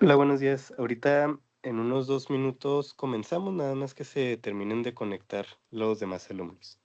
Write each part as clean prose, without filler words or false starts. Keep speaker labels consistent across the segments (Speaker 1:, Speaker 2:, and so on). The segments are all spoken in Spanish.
Speaker 1: Hola, buenos días. Ahorita en unos 2 minutos comenzamos, nada más que se terminen de conectar los demás alumnos.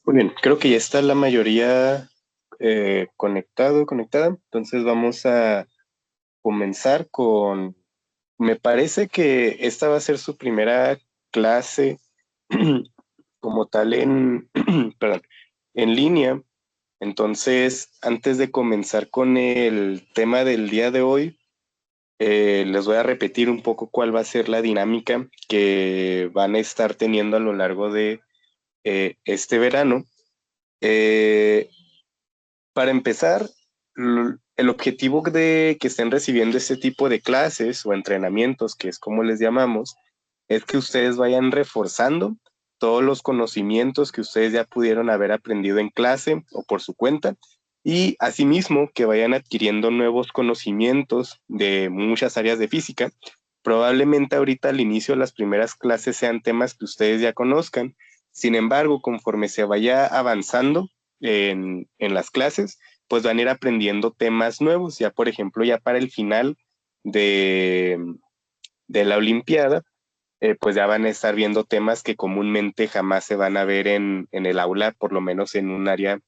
Speaker 1: Muy bien, creo que ya está la mayoría, Conectado, conectada. Entonces vamos a comenzar con, me parece que esta va a ser su primera clase como tal en, perdón, en línea. Entonces, antes de comenzar con el tema del día de hoy, les voy a repetir un poco cuál va a ser la dinámica que van a estar teniendo a lo largo de este verano. Eh, Para empezar, el objetivo de que estén recibiendo este tipo de clases o entrenamientos, que es como les llamamos, es que ustedes vayan reforzando todos los conocimientos que ustedes ya pudieron haber aprendido en clase o por su cuenta y asimismo que vayan adquiriendo nuevos conocimientos de muchas áreas de física. Probablemente ahorita al inicio las primeras clases sean temas que ustedes ya conozcan. Sin embargo, conforme se vaya avanzando en las clases, pues van a ir aprendiendo temas nuevos. Ya, por ejemplo, ya para el final de, de la Olimpiada, pues ya van a estar viendo temas que comúnmente jamás se van a ver en el aula, por lo menos en un área,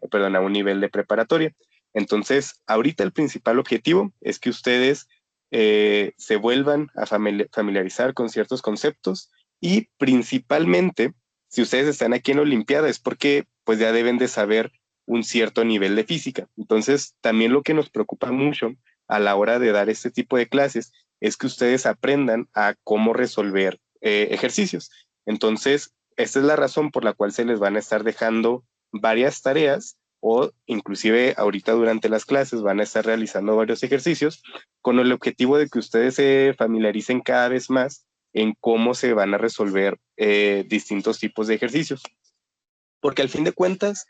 Speaker 1: perdón, a un nivel de preparatoria. Entonces, ahorita el principal objetivo es que ustedes se vuelvan a familiarizar con ciertos conceptos y principalmente, si ustedes están aquí en Olimpiada es porque pues ya deben de saber un cierto nivel de física. Entonces, también lo que nos preocupa mucho a la hora de dar este tipo de clases es que ustedes aprendan a cómo resolver ejercicios. Entonces, esta es la razón por la cual se les van a estar dejando varias tareas o inclusive ahorita durante las clases van a estar realizando varios ejercicios con el objetivo de que ustedes se familiaricen cada vez más en cómo se van a resolver distintos tipos de ejercicios. Porque al fin de cuentas,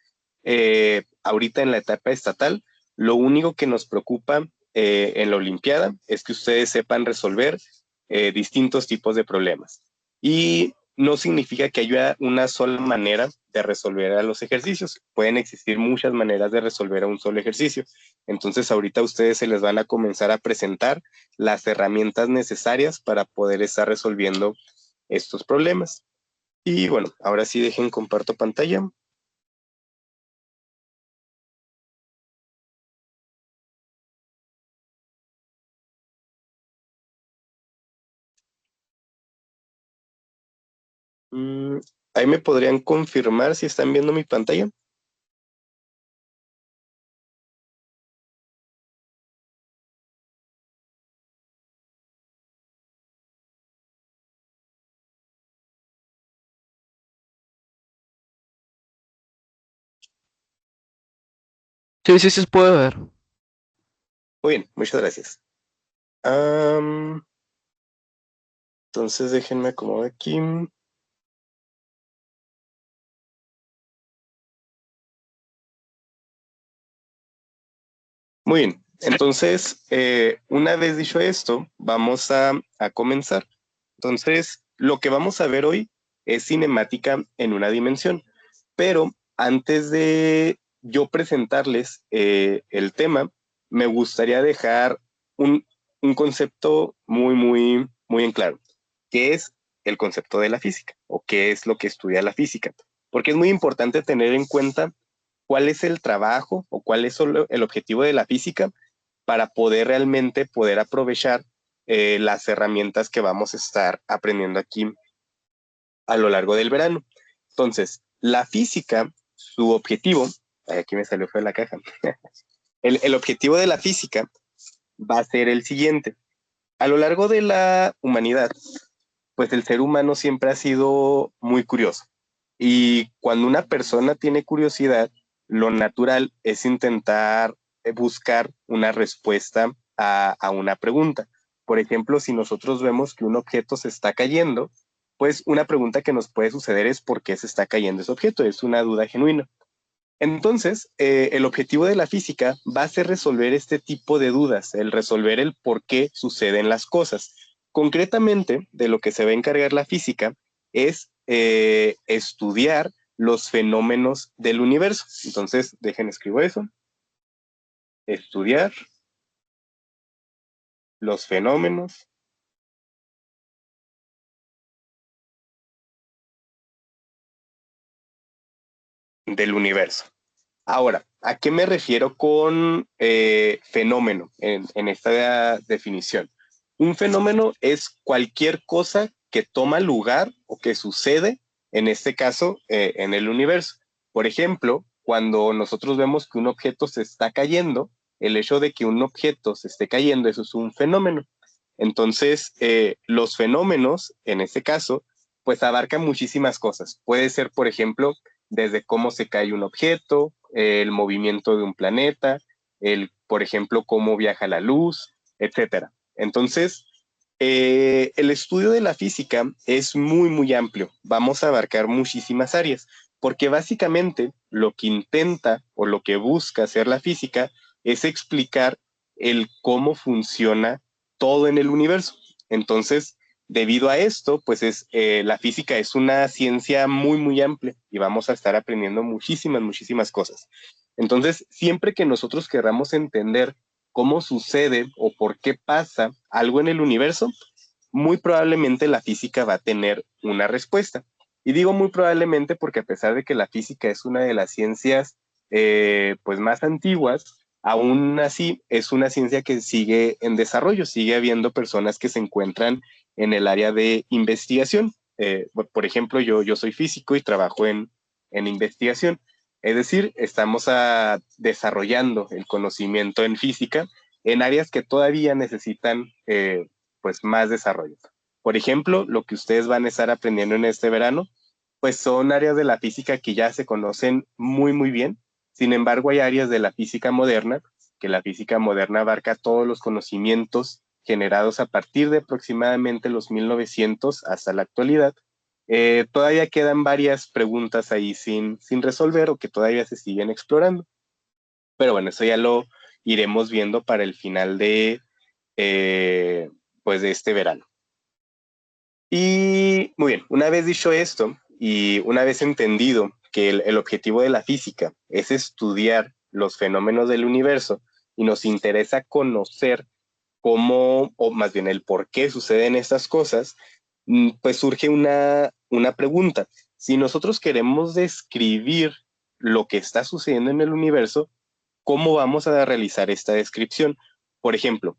Speaker 1: ahorita en la etapa estatal, lo único que nos preocupa en la Olimpiada es que ustedes sepan resolver distintos tipos de problemas. Y no significa que haya una sola manera de resolver a los ejercicios. Pueden existir muchas maneras de resolver a un solo ejercicio. Entonces, ahorita a ustedes se les van a comenzar a presentar las herramientas necesarias para poder estar resolviendo estos problemas. Y bueno, ahora sí dejen comparto pantalla. Mm, ahí me podrían confirmar si están viendo mi pantalla.
Speaker 2: Sí, sí, sí se puede ver.
Speaker 1: Muy bien, muchas gracias. Am, entonces déjenme acomodar aquí. Muy bien, entonces una vez dicho esto, vamos a comenzar. Entonces, lo que vamos a ver hoy es cinemática en una dimensión, pero antes de yo presentarles el tema, me gustaría dejar un, un concepto muy en claro, que es el concepto de la física o qué es lo que estudia la física, porque es muy importante tener en cuenta cuál es el trabajo o cuál es el objetivo de la física para poder realmente poder aprovechar las herramientas que vamos a estar aprendiendo aquí a lo largo del verano. Entonces, la física, su objetivo, aquí me salió fue la caja, el objetivo de la física va a ser el siguiente. A lo largo de la humanidad, pues el ser humano siempre ha sido muy curioso. Y cuando una persona tiene curiosidad, lo natural es intentar buscar una respuesta a una pregunta. Por ejemplo, si nosotros vemos que un objeto se está cayendo, pues una pregunta que nos puede suceder es por qué se está cayendo ese objeto. Es una duda genuina. Entonces, el objetivo de la física va a ser resolver este tipo de dudas, el resolver el por qué suceden las cosas. Concretamente, de lo que se va a encargar la física es estudiar los fenómenos del universo. Entonces, dejen escribo eso. Estudiar los fenómenos del universo. Ahora, ¿a qué me refiero con fenómeno en esta definición? Un fenómeno es cualquier cosa que toma lugar o que sucede, en este caso, en el universo. Por ejemplo, cuando nosotros vemos que un objeto se está cayendo, el hecho de que un objeto se esté cayendo, eso es un fenómeno. Entonces, los fenómenos, en este caso, pues abarcan muchísimas cosas. Puede ser, por ejemplo, desde cómo se cae un objeto, el movimiento de un planeta, por ejemplo, cómo viaja la luz, etcétera. Entonces, el estudio de la física es muy, muy amplio. Vamos a abarcar muchísimas áreas, porque básicamente lo que intenta o lo que busca hacer la física es explicar el cómo funciona todo en el universo. Entonces, debido a esto, pues la física es una ciencia muy, muy amplia y vamos a estar aprendiendo muchísimas, muchísimas cosas. Entonces, siempre que nosotros querramos entender cómo sucede o por qué pasa algo en el universo, muy probablemente la física va a tener una respuesta. Y digo muy probablemente porque a pesar de que la física es una de las ciencias pues más antiguas, aún así es una ciencia que sigue en desarrollo, sigue habiendo personas que se encuentran en el área de investigación. Por ejemplo, yo soy físico y trabajo en investigación. Es decir, estamos desarrollando el conocimiento en física en áreas que todavía necesitan pues más desarrollo. Por ejemplo, lo que ustedes van a estar aprendiendo en este verano, pues son áreas de la física que ya se conocen muy, muy bien. Sin embargo, hay áreas de la física moderna, que la física moderna abarca todos los conocimientos generados a partir de aproximadamente los 1900 hasta la actualidad. Todavía quedan varias preguntas ahí sin resolver o que todavía se siguen explorando. Pero bueno, eso ya lo iremos viendo para el final eh, pues de este verano. Y muy bien, una vez dicho esto y una vez entendido que el objetivo de la física es estudiar los fenómenos del universo y nos interesa conocer cómo, o más bien el por qué suceden estas cosas, pues surge una pregunta. Si nosotros queremos describir lo que está sucediendo en el universo, ¿cómo vamos a realizar esta descripción? Por ejemplo,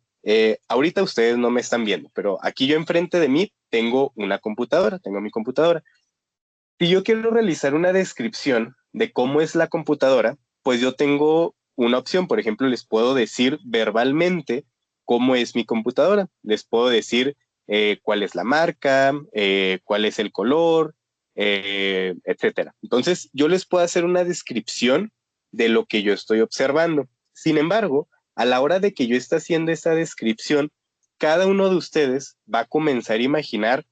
Speaker 1: ahorita ustedes no me están viendo, pero aquí yo enfrente de mí tengo una computadora, tengo mi computadora. Si yo quiero realizar una descripción de cómo es la computadora, pues yo tengo una opción. Por ejemplo, les puedo decir verbalmente cómo es mi computadora. Les puedo decir cuál es la marca, cuál es el color, etcétera. Entonces, yo les puedo hacer una descripción de lo que yo estoy observando. Sin embargo, a la hora de que yo esté haciendo esa descripción, cada uno de ustedes va a comenzar a imaginar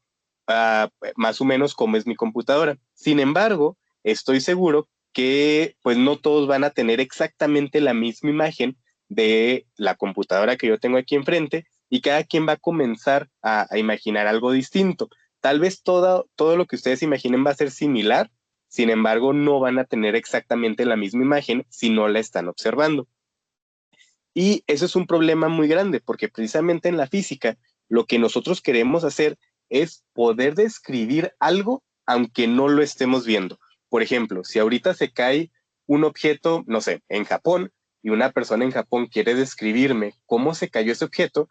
Speaker 1: más o menos cómo es mi computadora. Sin embargo, estoy seguro que pues no todos van a tener exactamente la misma imagen de la computadora que yo tengo aquí enfrente y cada quien va a comenzar a imaginar algo distinto. Tal vez todo lo que ustedes imaginen va a ser similar, sin embargo, no van a tener exactamente la misma imagen si no la están observando. Y eso es un problema muy grande porque precisamente en la física lo que nosotros queremos hacer es poder describir algo aunque no lo estemos viendo. Por ejemplo, si ahorita se cae un objeto, no sé, en Japón y una persona en Japón quiere describirme cómo se cayó ese objeto,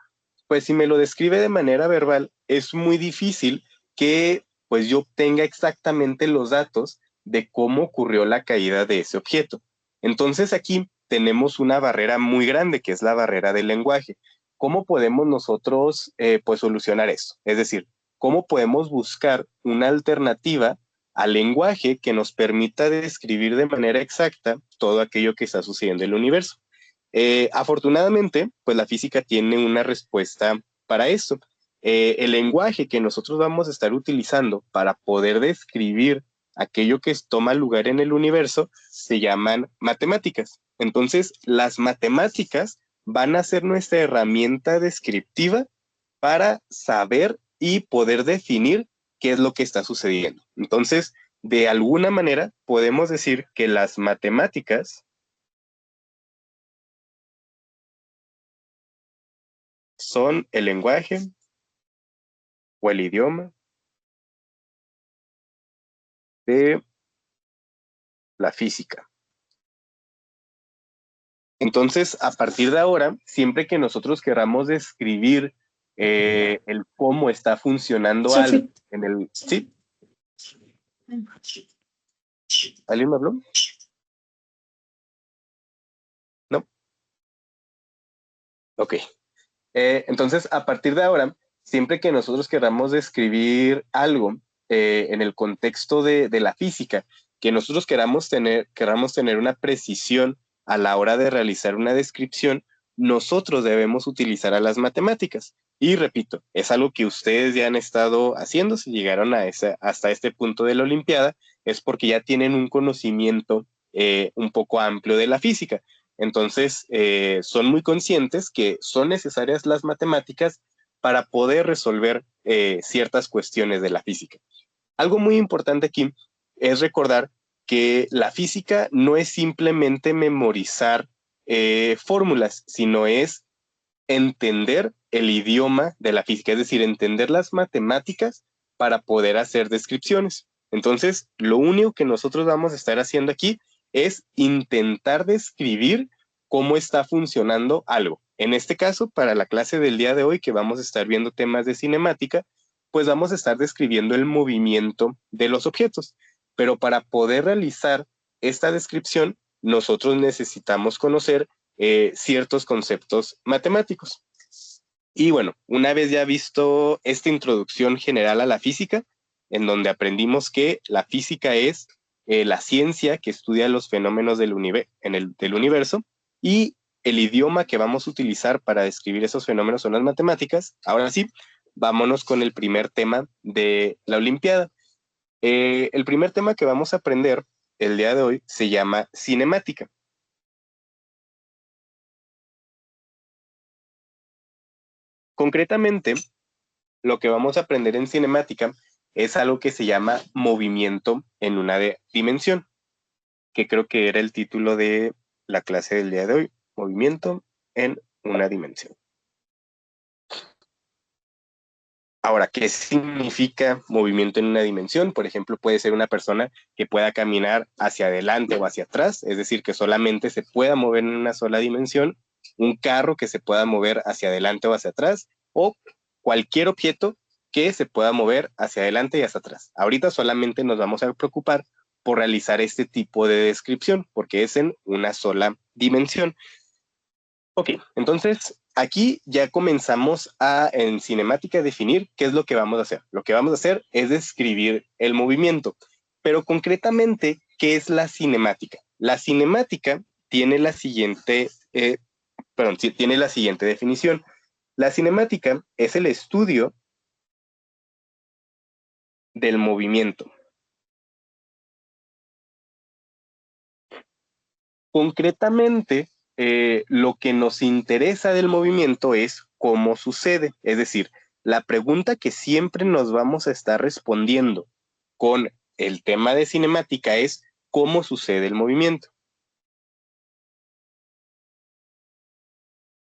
Speaker 1: pues si me lo describe de manera verbal, es muy difícil que pues yo obtenga exactamente los datos de cómo ocurrió la caída de ese objeto. Entonces aquí tenemos una barrera muy grande, que es la barrera del lenguaje. ¿Cómo podemos nosotros pues solucionar esto? Es decir, ¿cómo podemos buscar una alternativa al lenguaje que nos permita describir de manera exacta todo aquello que está sucediendo en el universo? Afortunadamente, pues la física tiene una respuesta para esto. El lenguaje que nosotros vamos a estar utilizando para poder describir aquello que toma lugar en el universo se llaman matemáticas. Entonces, las matemáticas van a ser nuestra herramienta descriptiva para saber y poder definir qué es lo que está sucediendo. Entonces, de alguna manera, podemos decir que las matemáticas son el lenguaje o el idioma de la física. Entonces, a partir de ahora, siempre que nosotros queramos describir el cómo está funcionando algo
Speaker 3: Sofi.
Speaker 1: en el... ¿Sí? ¿Alguien me habló? ¿No? Ok. Entonces, a partir de ahora, siempre que nosotros queramos describir algo en el contexto de la física, que nosotros queramos tener una precisión a la hora de realizar una descripción, nosotros debemos utilizar a las matemáticas. Y repito, es algo que ustedes ya han estado haciendo, si llegaron hasta este punto de la Olimpiada, es porque ya tienen un conocimiento un poco amplio de la física. Entonces, son muy conscientes que son necesarias las matemáticas para poder resolver ciertas cuestiones de la física. Algo muy importante aquí es recordar que la física no es simplemente memorizar fórmulas, sino es entender el idioma de la física, es decir, entender las matemáticas para poder hacer descripciones. Entonces, lo único que nosotros vamos a estar haciendo aquí es intentar describir cómo está funcionando algo. En este caso, para la clase del día de hoy, que vamos a estar viendo temas de cinemática, pues vamos a estar describiendo el movimiento de los objetos. Pero para poder realizar esta descripción, nosotros necesitamos conocer ciertos conceptos matemáticos. Y bueno, una vez ya visto esta introducción general a la física, en donde aprendimos que la física es la ciencia que estudia los fenómenos del universo y el idioma que vamos a utilizar para describir esos fenómenos son las matemáticas. Ahora sí, vámonos con el primer tema de la Olimpiada. El primer tema que vamos a aprender el día de hoy se llama cinemática. Concretamente, lo que vamos a aprender en cinemática es algo que se llama movimiento en una dimensión, que creo que era el título de la clase del día de hoy, movimiento en una dimensión. Ahora, ¿qué significa movimiento en una dimensión? Por ejemplo, puede ser una persona que pueda caminar hacia adelante o hacia atrás, es decir, que solamente se pueda mover en una sola dimensión, un carro que se pueda mover hacia adelante o hacia atrás, o cualquier objeto que se pueda mover hacia adelante y hacia atrás. Ahorita solamente nos vamos a preocupar por realizar este tipo de descripción, porque es en una sola dimensión. Ok, entonces aquí ya comenzamos en cinemática definir qué es lo que vamos a hacer. Lo que vamos a hacer es describir el movimiento, pero concretamente, ¿qué es la cinemática? La cinemática tiene la siguiente, tiene la siguiente definición. La cinemática es el estudio del movimiento. Concretamente, lo que nos interesa del movimiento es cómo sucede. Es decir, la pregunta que siempre nos vamos a estar respondiendo con el tema de cinemática es cómo sucede el movimiento.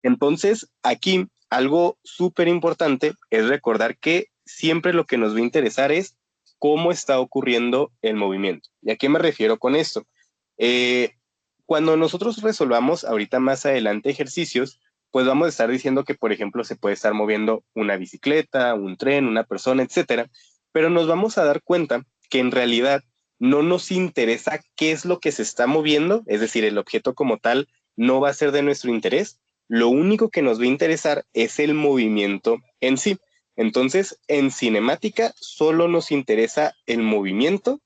Speaker 1: Entonces, aquí algo súper importante es recordar que siempre lo que nos va a interesar es cómo está ocurriendo el movimiento. ¿Y a qué me refiero con esto? Cuando nosotros resolvamos ahorita más adelante ejercicios, pues vamos a estar diciendo que, por ejemplo, se puede estar moviendo una bicicleta, un tren, una persona, etcétera, pero nos vamos a dar cuenta que en realidad no nos interesa qué es lo que se está moviendo, es decir, el objeto como tal no va a ser de nuestro interés, lo único que nos va a interesar es el movimiento en sí. Entonces, en cinemática solo nos interesa el movimiento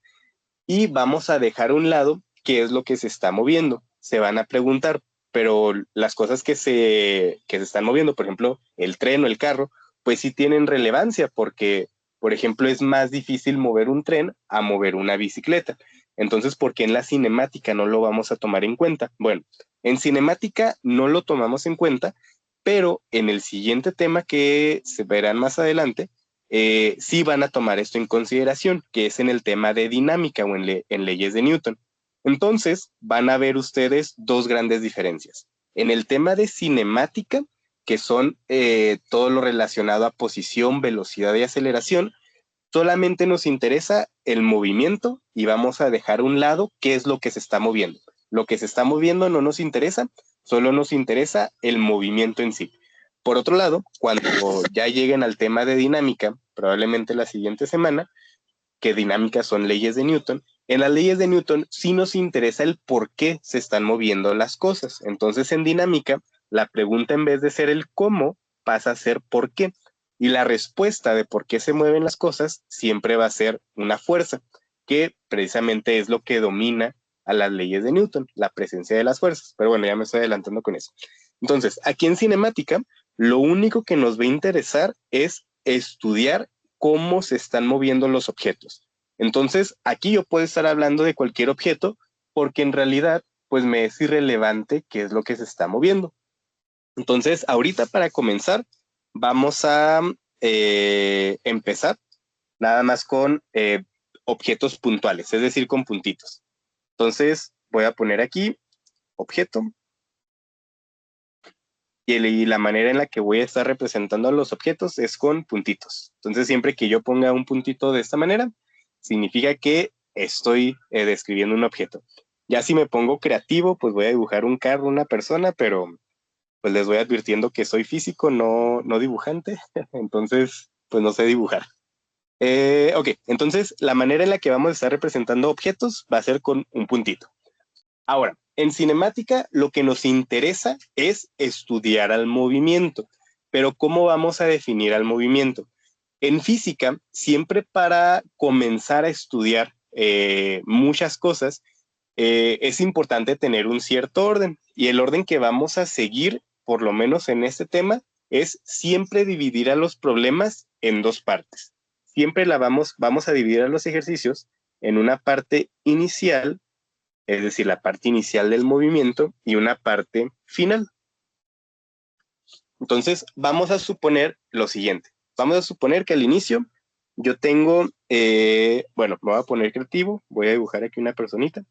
Speaker 1: y vamos a dejar a un lado qué es lo que se está moviendo. Se van a preguntar, pero las cosas que se están moviendo, por ejemplo, el tren o el carro, pues sí tienen relevancia porque, por ejemplo, es más difícil mover un tren a mover una bicicleta. Entonces, ¿por qué en la cinemática no lo vamos a tomar en cuenta? Bueno, en cinemática no lo tomamos en cuenta, pero en el siguiente tema que se verán más adelante, sí van a tomar esto en consideración, que es en el tema de dinámica o en leyes de Newton. Entonces, van a ver ustedes dos grandes diferencias. En el tema de cinemática, que son todo lo relacionado a posición, velocidad y aceleración, solamente nos interesa el movimiento y vamos a dejar a un lado qué es lo que se está moviendo. Lo que se está moviendo no nos interesa solo nos interesa el movimiento en sí. Por otro lado, cuando ya lleguen al tema de dinámica, probablemente la siguiente semana, que dinámicas son leyes de Newton, en las leyes de Newton sí nos interesa el por qué se están moviendo las cosas. Entonces, en dinámica, la pregunta en vez de ser el cómo, pasa a ser por qué. Y la respuesta de por qué se mueven las cosas siempre va a ser una fuerza, que precisamente es lo que domina a las leyes de Newton, la presencia de las fuerzas. Pero bueno, ya me estoy adelantando con eso. Entonces, aquí en cinemática, lo único que nos va a interesar es estudiar cómo se están moviendo los objetos. Entonces, aquí yo puedo estar hablando de cualquier objeto porque en realidad, pues me es irrelevante qué es lo que se está moviendo. Entonces, ahorita para comenzar, vamos a empezar nada más con objetos puntuales, es decir, con puntitos. Entonces, voy a poner aquí objeto y la manera en la que voy a estar representando a los objetos es con puntitos. Entonces, siempre que yo ponga un puntito de esta manera, significa que estoy describiendo un objeto. Ya si me pongo creativo, pues voy a dibujar un carro, una persona, pero pues les voy advirtiendo que soy físico, no dibujante, entonces pues no sé dibujar. Ok, entonces la manera en la que vamos a estar representando objetos va a ser con un puntito. Ahora, en cinemática lo que nos interesa es estudiar al movimiento, pero ¿cómo vamos a definir al movimiento? En física, siempre para comenzar a estudiar muchas cosas, es importante tener un cierto orden y el orden que vamos a seguir, por lo menos en este tema, es siempre dividir a los problemas en dos partes. Siempre vamos a dividir a los ejercicios en una parte inicial, es decir, la parte inicial del movimiento y una parte final. Entonces, vamos a suponer lo siguiente. Vamos a suponer que al inicio yo tengo, bueno, me voy a poner creativo, voy a dibujar aquí una personita.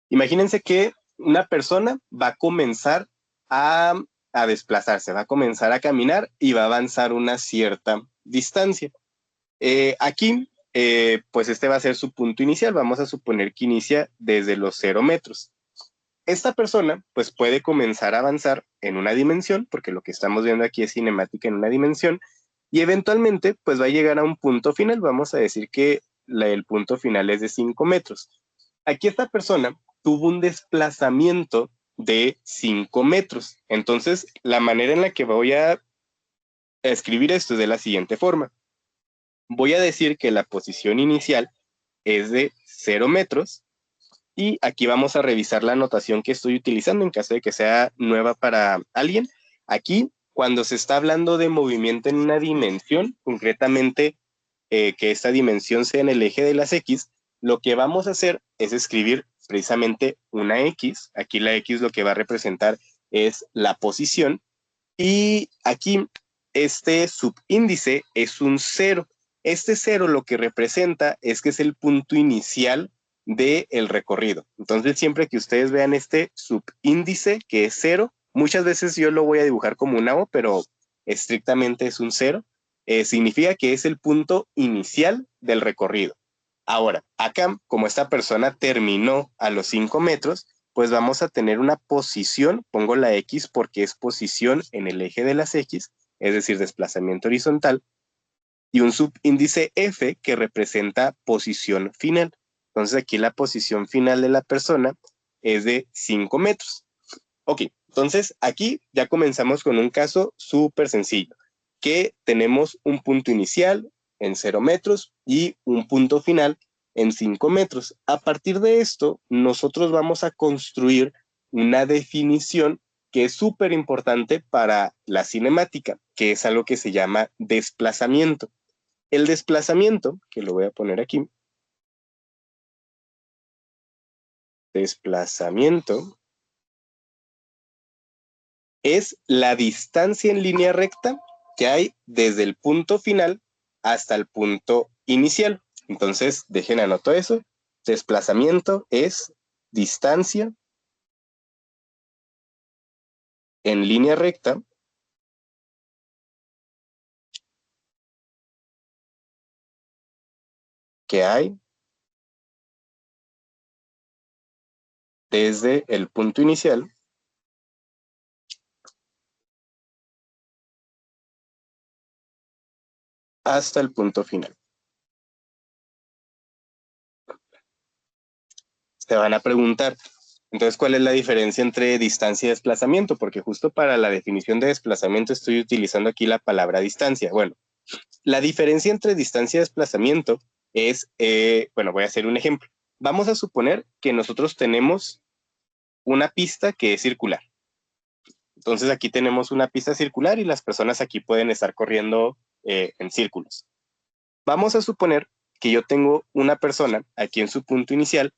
Speaker 1: Imagínense que una persona va a comenzar a, a desplazarse, va a comenzar a caminar y va a avanzar una cierta distancia. Aquí, pues este va a ser su punto inicial. Vamos a suponer que inicia desde los 0 metros. Esta persona, pues puede comenzar a avanzar en una dimensión, porque lo que estamos viendo aquí es cinemática en una dimensión, y eventualmente, pues va a llegar a un punto final. Vamos a decir que el punto final es de 5 metros. Aquí esta persona tuvo un desplazamiento de 5 metros. Entonces, la manera en la que voy a escribir esto es de la siguiente forma. Voy a decir que la posición inicial es de 0 metros y aquí vamos a revisar la anotación que estoy utilizando en caso de que sea nueva para alguien. Aquí, cuando se está hablando de movimiento en una dimensión, concretamente que esta dimensión sea en el eje de las X, lo que vamos a hacer es escribir precisamente una X. Aquí la X lo que va a representar es la posición. Y aquí este subíndice es un 0. Este 0 lo que representa es que es el punto inicial del recorrido. Entonces, siempre que ustedes vean este subíndice que es 0, muchas veces yo lo voy a dibujar como una O, pero estrictamente es un 0, significa que es el punto inicial del recorrido. Ahora, acá, como esta persona terminó a los 5 metros, pues vamos a tener una posición, pongo la X porque es posición en el eje de las X, es decir, desplazamiento horizontal, y un subíndice F que representa posición final. Entonces aquí la posición final de la persona es de 5 metros. Ok, entonces aquí ya comenzamos con un caso súper sencillo, que tenemos un punto inicial en 0 metros y un punto final en 5 metros. A partir de esto, nosotros vamos a construir una definición que es súper importante para la cinemática, que es algo que se llama desplazamiento. El desplazamiento, que lo voy a poner aquí, desplazamiento es la distancia en línea recta que hay desde el punto final hasta el punto inicial. Entonces, dejen anoto eso. Desplazamiento es distancia en línea recta que hay desde el punto inicial hasta el punto final. Se van a preguntar, entonces, ¿cuál es la diferencia entre distancia y desplazamiento? Porque justo para la definición de desplazamiento estoy utilizando aquí la palabra distancia. Bueno, la diferencia entre distancia y desplazamiento es, bueno, voy a hacer un ejemplo. Vamos a suponer que nosotros tenemos una pista que es circular. Entonces aquí tenemos una pista circular y las personas aquí pueden estar corriendo en círculos. Vamos a suponer que yo tengo una persona aquí en su punto inicial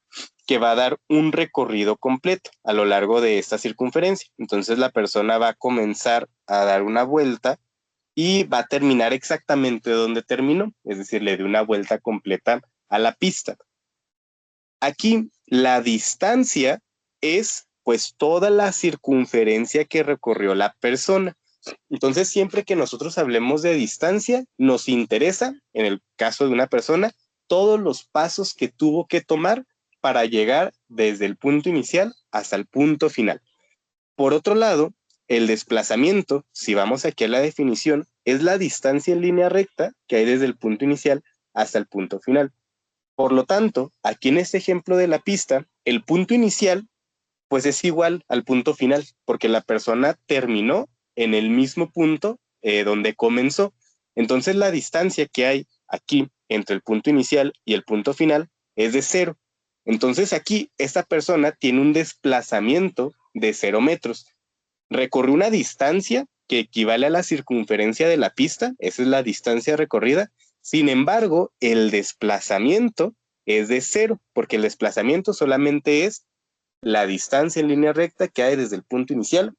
Speaker 1: que va a dar un recorrido completo a lo largo de esta circunferencia. Entonces la persona va a comenzar a dar una vuelta y va a terminar exactamente donde terminó, es decir, le dio una vuelta completa a la pista. Aquí la distancia es pues toda la circunferencia que recorrió la persona. Entonces, siempre que nosotros hablemos de distancia, nos interesa, en el caso de una persona, todos los pasos que tuvo que tomar para llegar desde el punto inicial hasta el punto final. Por otro lado, el desplazamiento, si vamos aquí a la definición, es la distancia en línea recta que hay desde el punto inicial hasta el punto final. Por lo tanto, aquí en este ejemplo de la pista, el punto inicial pues es igual al punto final, porque la persona terminó en el mismo punto donde comenzó. Entonces la distancia que hay aquí entre el punto inicial y el punto final es de 0. Entonces aquí esta persona tiene un desplazamiento de 0 metros. Recorrió una distancia que equivale a la circunferencia de la pista, esa es la distancia recorrida. Sin embargo, el desplazamiento es de 0, porque el desplazamiento solamente es la distancia en línea recta que hay desde el punto inicial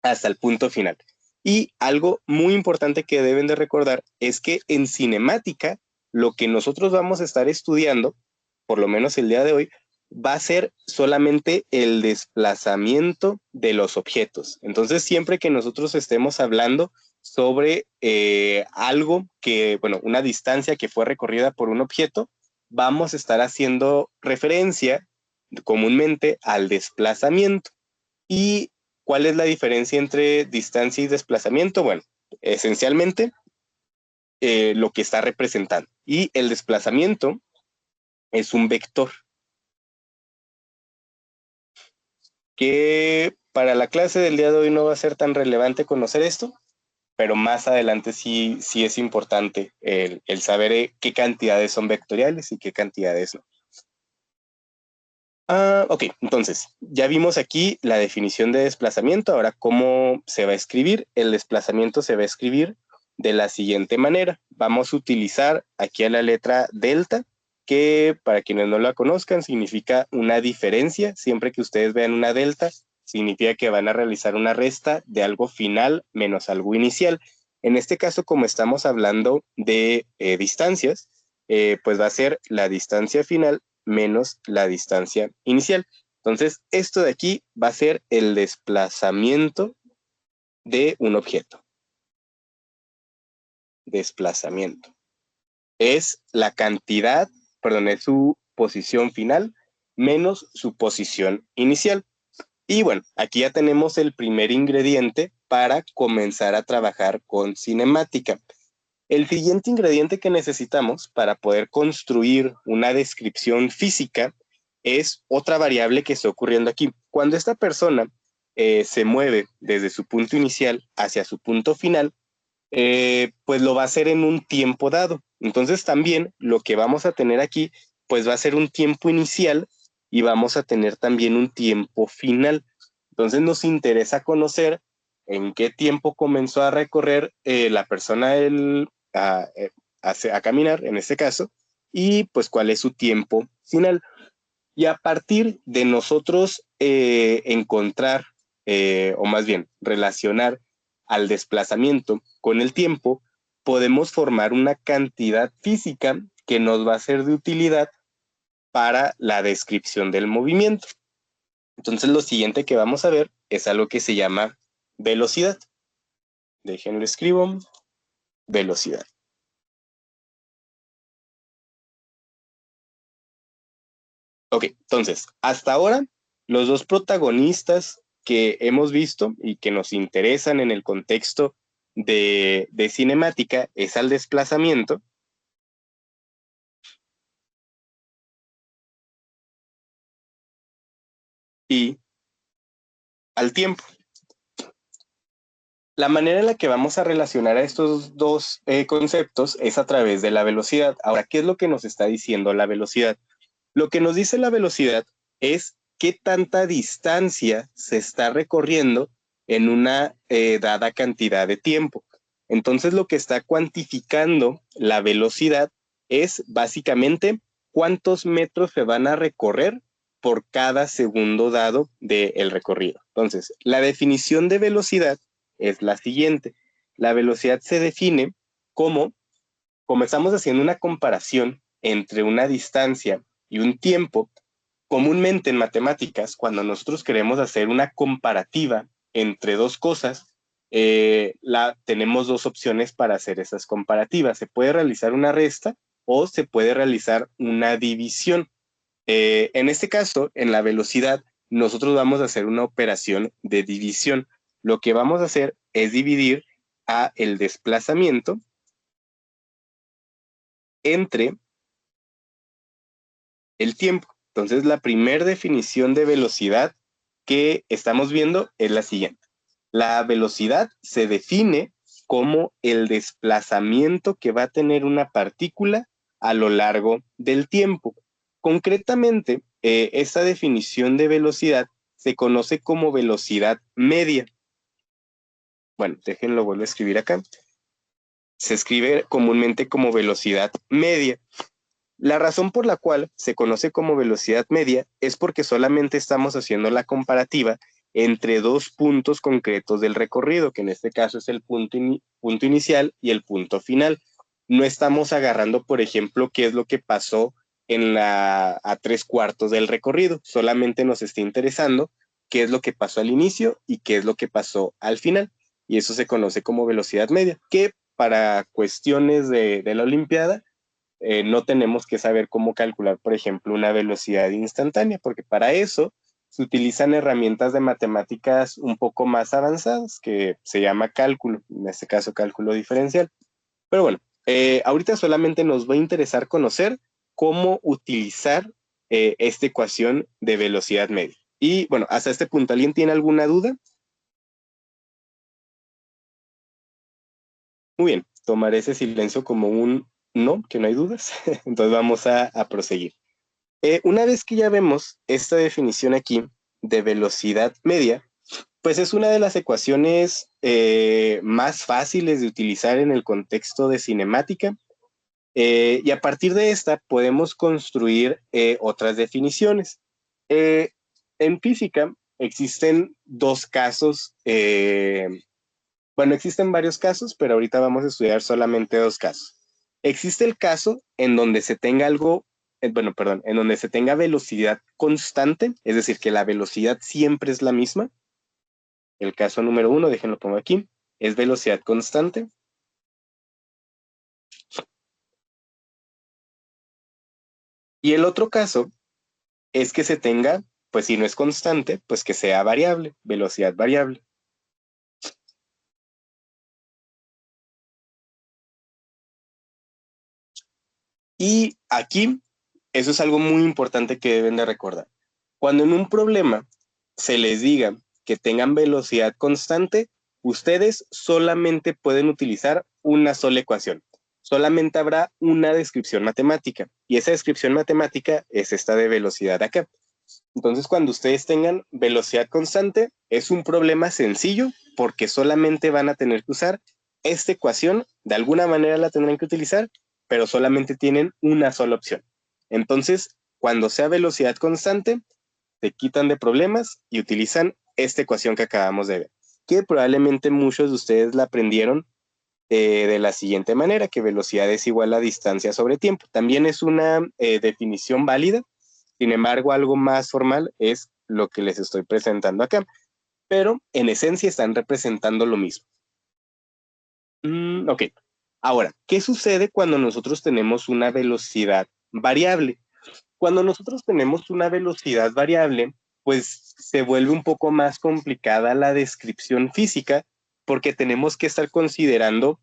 Speaker 1: hasta el punto final. Y algo muy importante que deben de recordar es que en cinemática lo que nosotros vamos a estar estudiando, por lo menos el día de hoy, va a ser solamente el desplazamiento de los objetos. Entonces, siempre que nosotros estemos hablando sobre algo que, bueno, una distancia que fue recorrida por un objeto, vamos a estar haciendo referencia comúnmente al desplazamiento. ¿Y cuál es la diferencia entre distancia y desplazamiento? Bueno, esencialmente lo que está representando. Y el desplazamiento es un vector que para la clase del día de hoy no va a ser tan relevante conocer esto, pero más adelante sí es importante el saber qué cantidades son vectoriales y qué cantidades no. Ok, entonces, ya vimos aquí la definición de desplazamiento. Ahora, ¿cómo se va a escribir? El desplazamiento se va a escribir de la siguiente manera. Vamos a utilizar aquí a la letra delta, que para quienes no la conozcan, significa una diferencia. Siempre que ustedes vean una delta, significa que van a realizar una resta de algo final menos algo inicial. En este caso, como estamos hablando de distancias, pues va a ser la distancia final menos la distancia inicial. Entonces, esto de aquí va a ser el desplazamiento de un objeto. Desplazamiento. Es la cantidad, perdón, es su posición final menos su posición inicial. Y bueno, aquí ya tenemos el primer ingrediente para comenzar a trabajar con cinemática. El siguiente ingrediente que necesitamos para poder construir una descripción física es otra variable que está ocurriendo aquí. Cuando esta persona se mueve desde su punto inicial hacia su punto final, pues lo va a hacer en un tiempo dado. Entonces también lo que vamos a tener aquí, pues va a ser un tiempo inicial y vamos a tener también un tiempo final. Entonces nos interesa conocer en qué tiempo comenzó a recorrer la persona a caminar, en este caso, y pues cuál es su tiempo final. Y a partir de nosotros encontrar, o más bien relacionar al desplazamiento con el tiempo, podemos formar una cantidad física que nos va a ser de utilidad para la descripción del movimiento. Entonces lo siguiente que vamos a ver es algo que se llama velocidad. Déjenlo escribo, velocidad. Ok, entonces, hasta ahora, los dos protagonistas que hemos visto y que nos interesan en el contexto de cinemática es al desplazamiento y al tiempo. La manera en la que vamos a relacionar a estos dos conceptos es a través de la velocidad. Ahora, ¿qué es lo que nos está diciendo la velocidad? Lo que nos dice la velocidad es qué tanta distancia se está recorriendo en una dada cantidad de tiempo. Entonces, lo que está cuantificando la velocidad es básicamente cuántos metros se van a recorrer por cada segundo dado del recorrido. Entonces, la definición de velocidad es la siguiente. La velocidad se define como estamos haciendo una comparación entre una distancia y un tiempo. Comúnmente en matemáticas, cuando nosotros queremos hacer una comparativa entre dos cosas, tenemos dos opciones para hacer esas comparativas. Se puede realizar una resta o se puede realizar una división. En este caso, en la velocidad, nosotros vamos a hacer una operación de división. Lo que vamos a hacer es dividir a el desplazamiento entre el tiempo. Entonces, la primera definición de velocidad que estamos viendo es la siguiente. La velocidad se define como el desplazamiento que va a tener una partícula a lo largo del tiempo. Concretamente, esta definición de velocidad se conoce como velocidad media. Bueno, déjenlo, vuelvo a escribir acá. Se escribe comúnmente como velocidad media. La razón por la cual se conoce como velocidad media es porque solamente estamos haciendo la comparativa entre dos puntos concretos del recorrido, que en este caso es el punto inicial y el punto final. No estamos agarrando, por ejemplo, qué es lo que pasó a 3/4 del recorrido. Solamente nos está interesando qué es lo que pasó al inicio y qué es lo que pasó al final. Y eso se conoce como velocidad media, que para cuestiones de la Olimpiada no tenemos que saber cómo calcular, por ejemplo, una velocidad instantánea, porque para eso se utilizan herramientas de matemáticas un poco más avanzadas, que se llama cálculo, en este caso cálculo diferencial. Pero bueno, ahorita solamente nos va a interesar conocer cómo utilizar esta ecuación de velocidad media. Y bueno, hasta este punto, ¿alguien tiene alguna duda? Muy bien, tomaré ese silencio como un no, que no hay dudas. Entonces vamos a proseguir. Una vez que ya vemos esta definición aquí de velocidad media, pues es una de las ecuaciones más fáciles de utilizar en el contexto de cinemática, y a partir de esta podemos construir otras definiciones. Eh, en física existen dos casos, bueno, existen varios casos, pero ahorita vamos a estudiar solamente dos casos. Existe el caso en donde se tenga en donde se tenga velocidad constante, es decir, que la velocidad siempre es la misma. El caso número uno, déjenlo pongo aquí, es velocidad constante. Y el otro caso es que se tenga, pues si no es constante, pues que sea variable, velocidad variable. Y aquí, eso es algo muy importante que deben de recordar. Cuando en un problema se les diga que tengan velocidad constante, ustedes solamente pueden utilizar una sola ecuación. Solamente habrá una descripción matemática. Y esa descripción matemática es esta de velocidad acá. Entonces, cuando ustedes tengan velocidad constante, es un problema sencillo porque solamente van a tener que usar esta ecuación. De alguna manera la tendrán que utilizar, pero solamente tienen una sola opción. Entonces, cuando sea velocidad constante, se quitan de problemas y utilizan esta ecuación que acabamos de ver, que probablemente muchos de ustedes la aprendieron de la siguiente manera, que velocidad es igual a distancia sobre tiempo. También es una definición válida, sin embargo, algo más formal es lo que les estoy presentando acá, pero en esencia están representando lo mismo. Ok, ahora, ¿qué sucede cuando nosotros tenemos una velocidad variable? Cuando nosotros tenemos una velocidad variable, pues se vuelve un poco más complicada la descripción física porque tenemos que estar considerando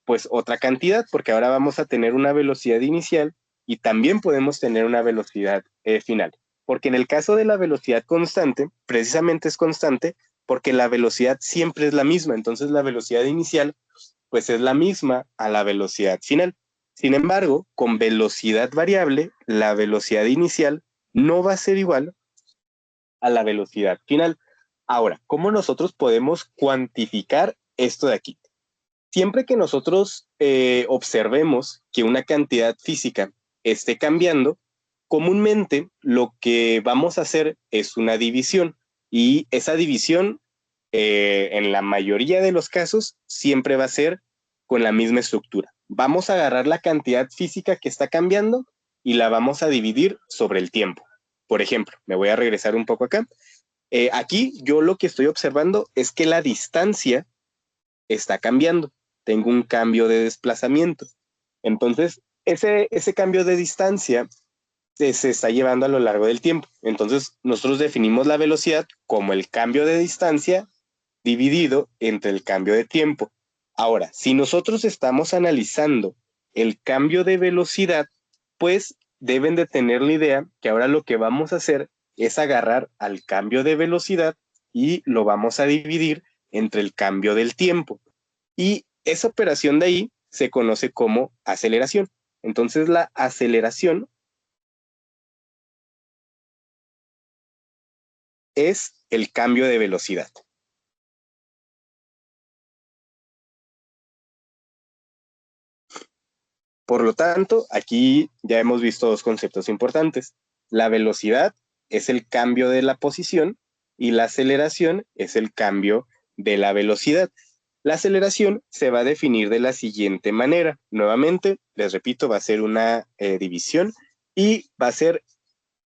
Speaker 1: pues otra cantidad, porque ahora vamos a tener una velocidad inicial y también podemos tener una velocidad final. Porque en el caso de la velocidad constante, precisamente es constante porque la velocidad siempre es la misma. Entonces la velocidad inicial pues es la misma a la velocidad final. Sin embargo, con velocidad variable, la velocidad inicial no va a ser igual a la velocidad final. Ahora, ¿cómo nosotros podemos cuantificar esto de aquí? Siempre que nosotros observemos que una cantidad física esté cambiando, comúnmente lo que vamos a hacer es una división y esa división en la mayoría de los casos siempre va a ser con la misma estructura. Vamos a agarrar la cantidad física que está cambiando y la vamos a dividir sobre el tiempo. Por ejemplo, me voy a regresar un poco acá. Aquí yo lo que estoy observando es que la distancia está cambiando. Tengo un cambio de desplazamiento. Entonces, ese cambio de distancia se está llevando a lo largo del tiempo. Entonces, nosotros definimos la velocidad como el cambio de distancia dividido entre el cambio de tiempo. Ahora, si nosotros estamos analizando el cambio de velocidad, pues deben de tener la idea que ahora lo que vamos a hacer es agarrar al cambio de velocidad y lo vamos a dividir entre el cambio del tiempo. Y esa operación de ahí se conoce como aceleración. Entonces la aceleración es el cambio de velocidad. Por lo tanto, aquí ya hemos visto dos conceptos importantes. La velocidad es el cambio de la posición y la aceleración es el cambio de la velocidad. La aceleración se va a definir de la siguiente manera. Nuevamente, les repito, va a ser una división y va a ser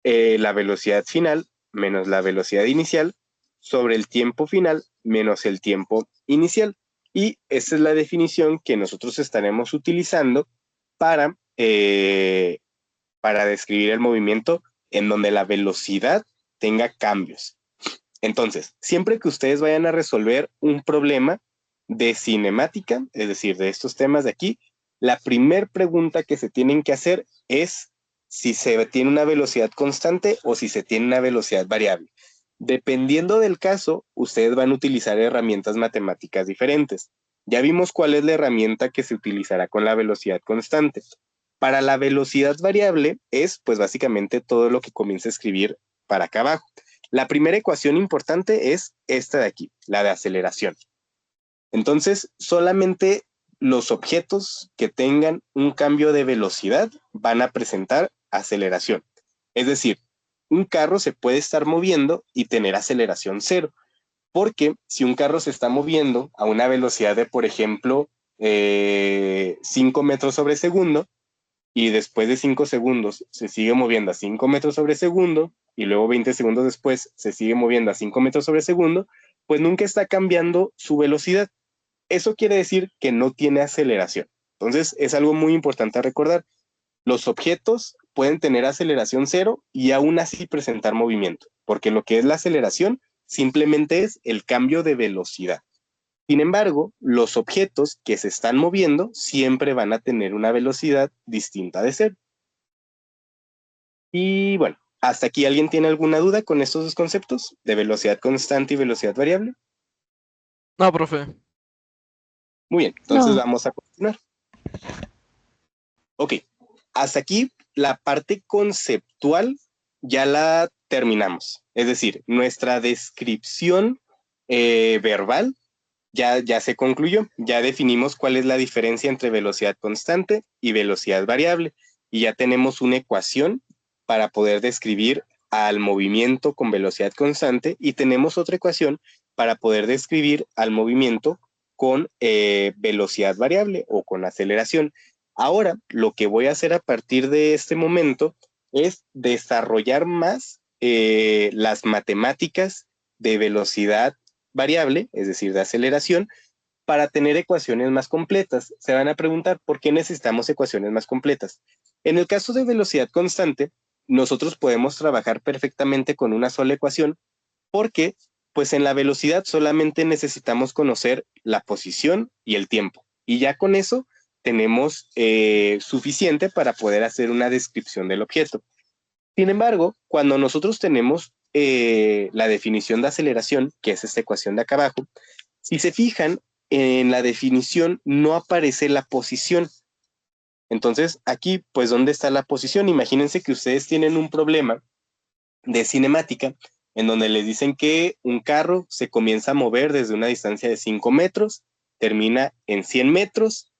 Speaker 1: la velocidad final menos la velocidad inicial sobre el tiempo final menos el tiempo inicial. Y esa es la definición que nosotros estaremos utilizando para, para describir el movimiento en donde la velocidad tenga cambios. Entonces, siempre que ustedes vayan a resolver un problema de cinemática, es decir, de estos temas de aquí, la primera pregunta que se tienen que hacer es si se tiene una velocidad constante o si se tiene una velocidad variable. Dependiendo del caso, ustedes van a utilizar herramientas matemáticas diferentes. Ya vimos cuál es la herramienta que se utilizará con la velocidad constante. Para la velocidad variable es, pues básicamente todo lo que comienza a escribir para acá abajo. La primera ecuación importante es esta de aquí, la de aceleración. Entonces, solamente los objetos que tengan un cambio de velocidad van a presentar aceleración. Es decir, un carro se puede estar moviendo y tener aceleración cero, porque si un carro se está moviendo a una velocidad de, por ejemplo, 5 metros sobre segundo, y después de 5 segundos se sigue moviendo a 5 metros sobre segundo y luego 20 segundos después se sigue moviendo a 5 metros sobre segundo, pues nunca está cambiando su velocidad. Eso quiere decir que no tiene aceleración. Entonces es algo muy importante a recordar. Los objetos pueden tener aceleración cero y aún así presentar movimiento, porque lo que es la aceleración simplemente es el cambio de velocidad. Sin embargo, los objetos que se están moviendo siempre van a tener una velocidad distinta de cero. Y bueno, ¿hasta aquí alguien tiene alguna duda con estos dos conceptos de velocidad constante y velocidad variable?
Speaker 2: No, profe.
Speaker 1: Muy bien, entonces
Speaker 3: No,
Speaker 1: vamos a continuar. Ok, hasta aquí la parte conceptual ya la terminamos. Es decir, nuestra descripción verbal ya se concluyó. Ya definimos cuál es la diferencia entre velocidad constante y velocidad variable. Y ya tenemos una ecuación para poder describir al movimiento con velocidad constante y tenemos otra ecuación para poder describir al movimiento con velocidad variable o con aceleración. Ahora, lo que voy a hacer a partir de este momento es desarrollar más las matemáticas de velocidad variable, es decir, de aceleración, para tener ecuaciones más completas. Se van a preguntar, ¿por qué necesitamos ecuaciones más completas? En el caso de velocidad constante, nosotros podemos trabajar perfectamente con una sola ecuación porque Pues en la velocidad solamente necesitamos conocer la posición y el tiempo. Y ya con eso tenemos suficiente para poder hacer una descripción del objeto. Sin embargo, cuando nosotros tenemos la definición de aceleración, que es esta ecuación de acá abajo, si se fijan, en la definición no aparece la posición. Entonces, aquí, pues, ¿dónde está la posición? Imagínense que ustedes tienen un problema de cinemática en donde les dicen que un carro se comienza a mover desde una distancia de 5 metros, termina en 100 metros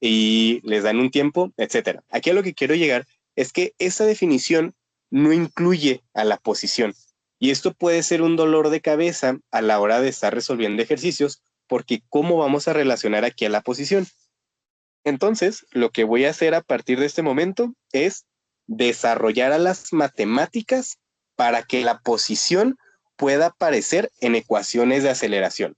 Speaker 1: y les dan un tiempo, etcétera. Aquí a lo que quiero llegar es que esa definición no incluye a la posición. Y esto puede ser un dolor de cabeza a la hora de estar resolviendo ejercicios, porque ¿cómo vamos a relacionar aquí a la posición? Entonces, lo que voy a hacer a partir de este momento es desarrollar a las matemáticas para que la posición pueda aparecer en ecuaciones de aceleración.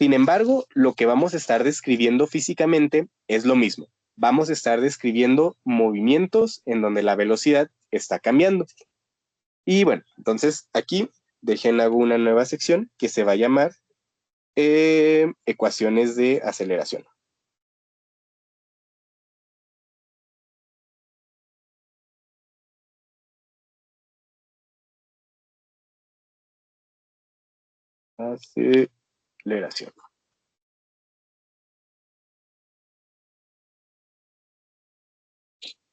Speaker 1: Sin embargo, lo que vamos a estar describiendo físicamente es lo mismo. Vamos a estar describiendo movimientos en donde la velocidad está cambiando. Y bueno, entonces aquí dejen hago una nueva sección que se va a llamar ecuaciones de aceleración. Aceleración.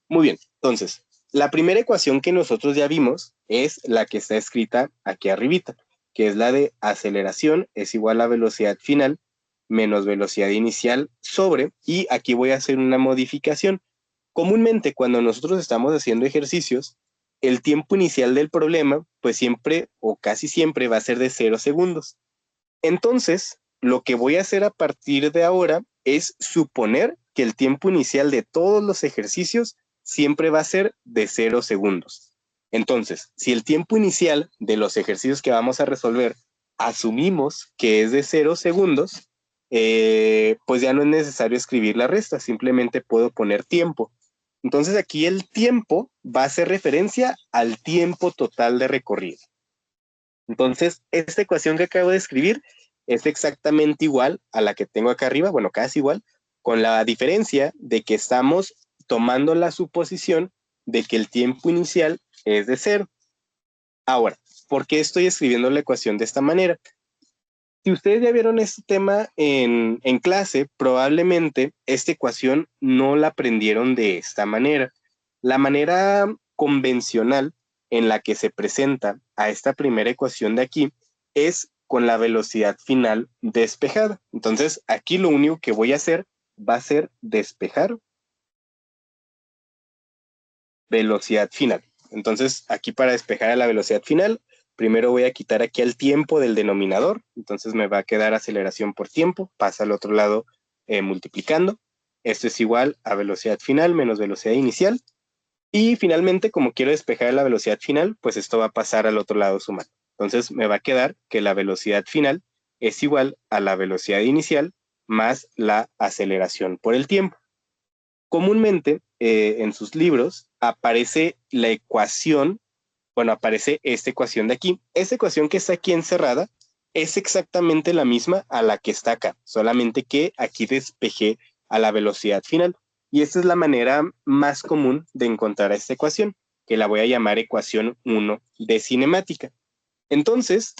Speaker 1: Muy bien, entonces, la primera ecuación que nosotros ya vimos es la que está escrita aquí arribita, que es la de aceleración es igual a velocidad final menos velocidad inicial sobre, y aquí voy a hacer una modificación. Comúnmente cuando nosotros estamos haciendo ejercicios, el tiempo inicial del problema, pues siempre o casi siempre va a ser de 0 segundos. Entonces, lo que voy a hacer a partir de ahora es suponer que el tiempo inicial de todos los ejercicios siempre va a ser de 0 segundos. Entonces, si el tiempo inicial de los ejercicios que vamos a resolver asumimos que es de 0 segundos, pues ya no es necesario escribir la resta, simplemente puedo poner tiempo. Entonces aquí el tiempo va a hacer referencia al tiempo total de recorrido. Entonces, esta ecuación que acabo de escribir es exactamente igual a la que tengo acá arriba, bueno, casi igual, con la diferencia de que estamos tomando la suposición de que el tiempo inicial es de 0. Ahora, ¿por qué estoy escribiendo la ecuación de esta manera? Si ustedes ya vieron este tema en clase, probablemente esta ecuación no la aprendieron de esta manera. La manera convencional en la que se presenta a esta primera ecuación de aquí es con la velocidad final despejada. Entonces, aquí lo único que voy a hacer va a ser despejar velocidad final. Entonces, aquí para despejar a la velocidad final, primero voy a quitar aquí el tiempo del denominador. Entonces me va a quedar aceleración por tiempo. Pasa al otro lado multiplicando. Esto es igual a velocidad final menos velocidad inicial. Y finalmente, como quiero despejar la velocidad final, pues esto va a pasar al otro lado sumando. Entonces me va a quedar que la velocidad final es igual a la velocidad inicial más la aceleración por el tiempo. Comúnmente en sus libros aparece la ecuación, bueno, aparece esta ecuación de aquí. Esta ecuación que está aquí encerrada es exactamente la misma a la que está acá, solamente que aquí despejé a la velocidad final. Y esta es la manera más común de encontrar esta ecuación, que la voy a llamar ecuación 1 de cinemática. Entonces,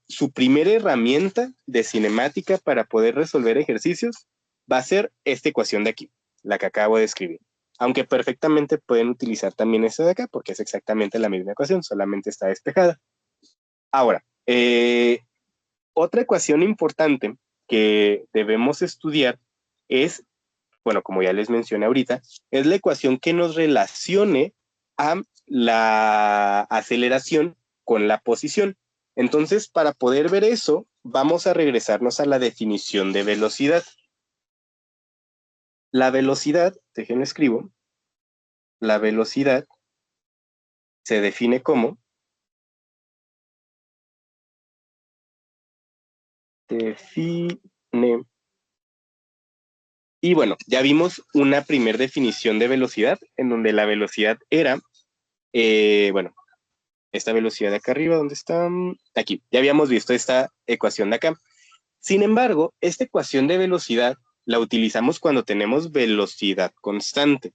Speaker 1: su primera herramienta de cinemática para poder resolver ejercicios va a ser esta ecuación de aquí, la que acabo de escribir. Aunque perfectamente pueden utilizar también esta de acá, porque es exactamente la misma ecuación, solamente está despejada. Ahora, otra ecuación importante que debemos estudiar es, bueno, como ya les mencioné ahorita, es la ecuación que nos relacione a la aceleración con la posición. Entonces, para poder ver eso, vamos a regresarnos a la definición de velocidad. La velocidad, déjenme escribo, la velocidad se define como define. Y bueno, ya vimos una primer definición de velocidad en donde la velocidad era, bueno, esta velocidad de acá arriba, ¿dónde está? Aquí, ya habíamos visto esta ecuación de acá. Sin embargo, esta ecuación de velocidad la utilizamos cuando tenemos velocidad constante.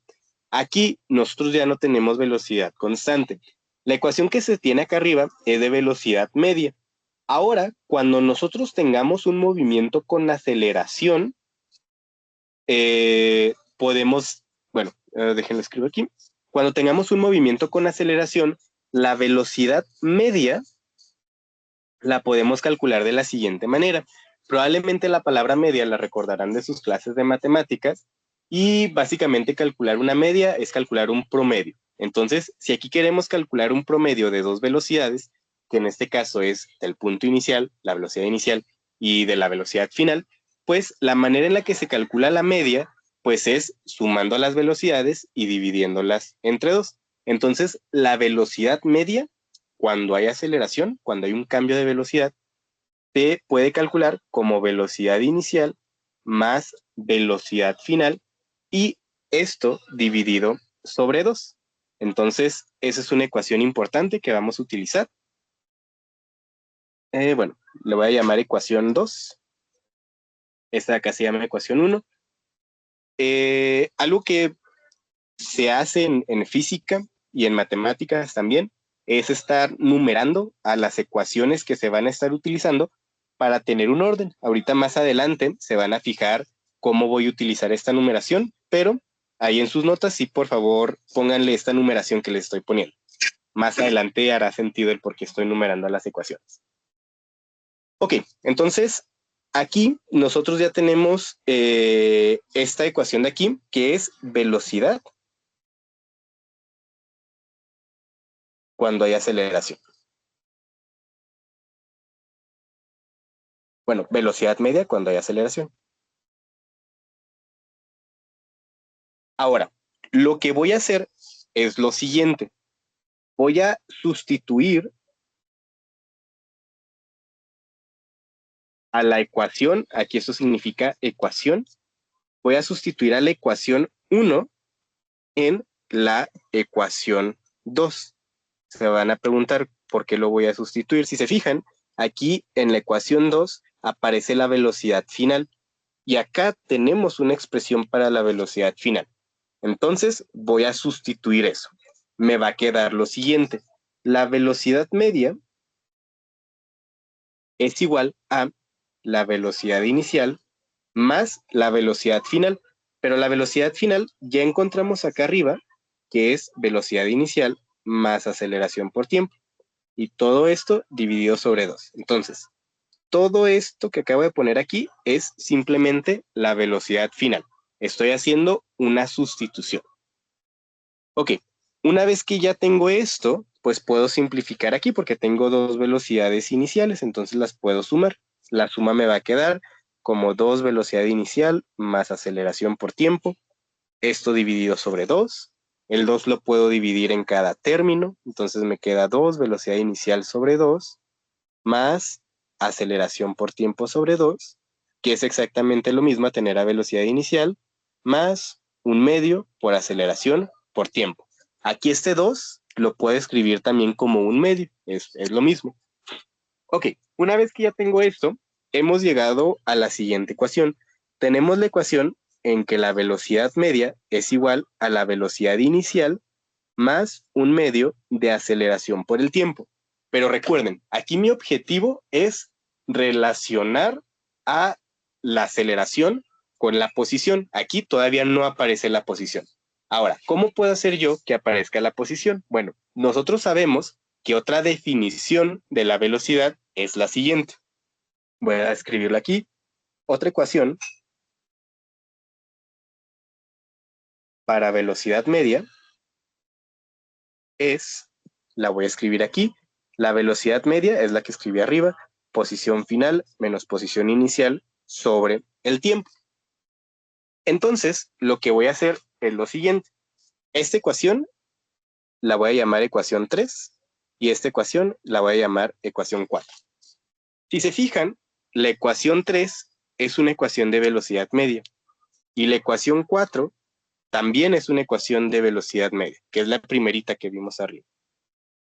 Speaker 1: Aquí nosotros ya no tenemos velocidad constante. La ecuación que se tiene acá arriba es de velocidad media. Ahora, cuando nosotros tengamos un movimiento con aceleración, podemos, bueno, déjenlo escribo aquí. Cuando tengamos un movimiento con aceleración, la velocidad media la podemos calcular de la siguiente manera. Probablemente la palabra media la recordarán de sus clases de matemáticas y básicamente calcular una media es calcular un promedio. Entonces, si aquí queremos calcular un promedio de dos velocidades, que en este caso es del punto inicial, la velocidad inicial, y de la velocidad final, pues la manera en la que se calcula la media, pues es sumando las velocidades y dividiéndolas entre dos. Entonces, la velocidad media cuando hay aceleración, cuando hay un cambio de velocidad, se puede calcular como velocidad inicial más velocidad final y esto dividido sobre 2. Entonces, esa es una ecuación importante que vamos a utilizar. Bueno, le voy a llamar ecuación 2. Esta de acá se llama ecuación 1. Algo que se hace en física y en matemáticas también es estar numerando a las ecuaciones que se van a estar utilizando para tener un orden. Ahorita más adelante se van a fijar cómo voy a utilizar esta numeración, pero ahí en sus notas sí, por favor, pónganle esta numeración que les estoy poniendo. Más adelante hará sentido el por qué estoy numerando las ecuaciones. Ok, entonces aquí nosotros ya tenemos esta ecuación de aquí, que es velocidad cuando hay aceleración. Bueno, velocidad media cuando hay aceleración. Ahora, lo que voy a hacer es lo siguiente. Voy a sustituir a la ecuación, aquí esto significa ecuación, voy a sustituir a la ecuación 1 en la ecuación 2. Se van a preguntar por qué lo voy a sustituir. Si se fijan, aquí en la ecuación 2 aparece la velocidad final y acá tenemos una expresión para la velocidad final. Entonces voy a sustituir eso. Me va a quedar lo siguiente. La velocidad media es igual a la velocidad inicial más la velocidad final. Pero la velocidad final ya encontramos acá arriba, que es velocidad inicial más aceleración por tiempo. Y todo esto dividido sobre 2. Entonces, todo esto que acabo de poner aquí es simplemente la velocidad final. Estoy haciendo una sustitución. Ok, una vez que ya tengo esto, pues puedo simplificar aquí porque tengo dos velocidades iniciales, entonces las puedo sumar. La suma me va a quedar como 2 velocidad inicial más aceleración por tiempo. Esto dividido sobre 2. El 2 lo puedo dividir en cada término, entonces me queda 2 velocidad inicial sobre 2 más aceleración por tiempo sobre 2, que es exactamente lo mismo a tener a velocidad inicial, más un medio por aceleración por tiempo. Aquí este 2 lo puedo escribir también como un medio, es lo mismo. Ok, una vez que ya tengo esto, hemos llegado a la siguiente ecuación. Tenemos la ecuación en que la velocidad media es igual a la velocidad inicial más un medio de aceleración por el tiempo. Pero recuerden, aquí mi objetivo es relacionar a la aceleración con la posición. Aquí todavía no aparece la posición. Ahora, ¿cómo puedo hacer yo que aparezca la posición? Bueno, nosotros sabemos que otra definición de la velocidad es la siguiente. Voy a escribirla aquí. Otra ecuación para velocidad media es, la voy a escribir aquí, la velocidad media es la que escribí arriba, posición final menos posición inicial sobre el tiempo. Entonces, lo que voy a hacer es lo siguiente. Esta ecuación la voy a llamar ecuación 3 y esta ecuación la voy a llamar ecuación 4. Si se fijan, la ecuación 3 es una ecuación de velocidad media y la ecuación 4 también es una ecuación de velocidad media, que es la primerita que vimos arriba.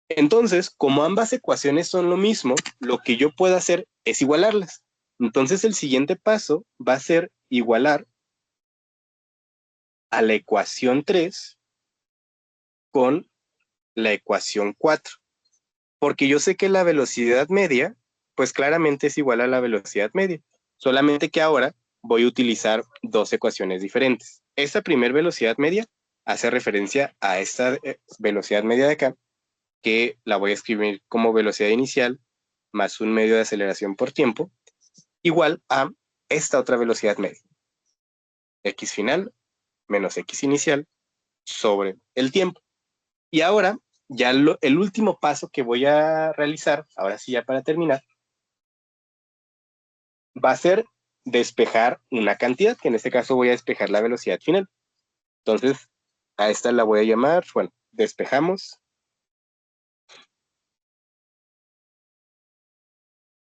Speaker 1: Entonces, como ambas ecuaciones son lo mismo, lo que yo puedo hacer es igualarlas. Entonces, el siguiente paso va a ser igualar a la ecuación 3 con la ecuación 4. Porque yo sé que la velocidad media, pues claramente es igual a la velocidad media. Solamente que ahora voy a utilizar dos ecuaciones diferentes. Esta primer velocidad media hace referencia a esta velocidad media de acá, que la voy a escribir como velocidad inicial más un medio de aceleración por tiempo, igual a esta otra velocidad media, x final menos x inicial sobre el tiempo. Y ahora, ya el último paso que voy a realizar, ahora sí ya para terminar, va a ser despejar una cantidad, que en este caso voy a despejar la velocidad final. Entonces, a esta la voy a llamar, bueno, despejamos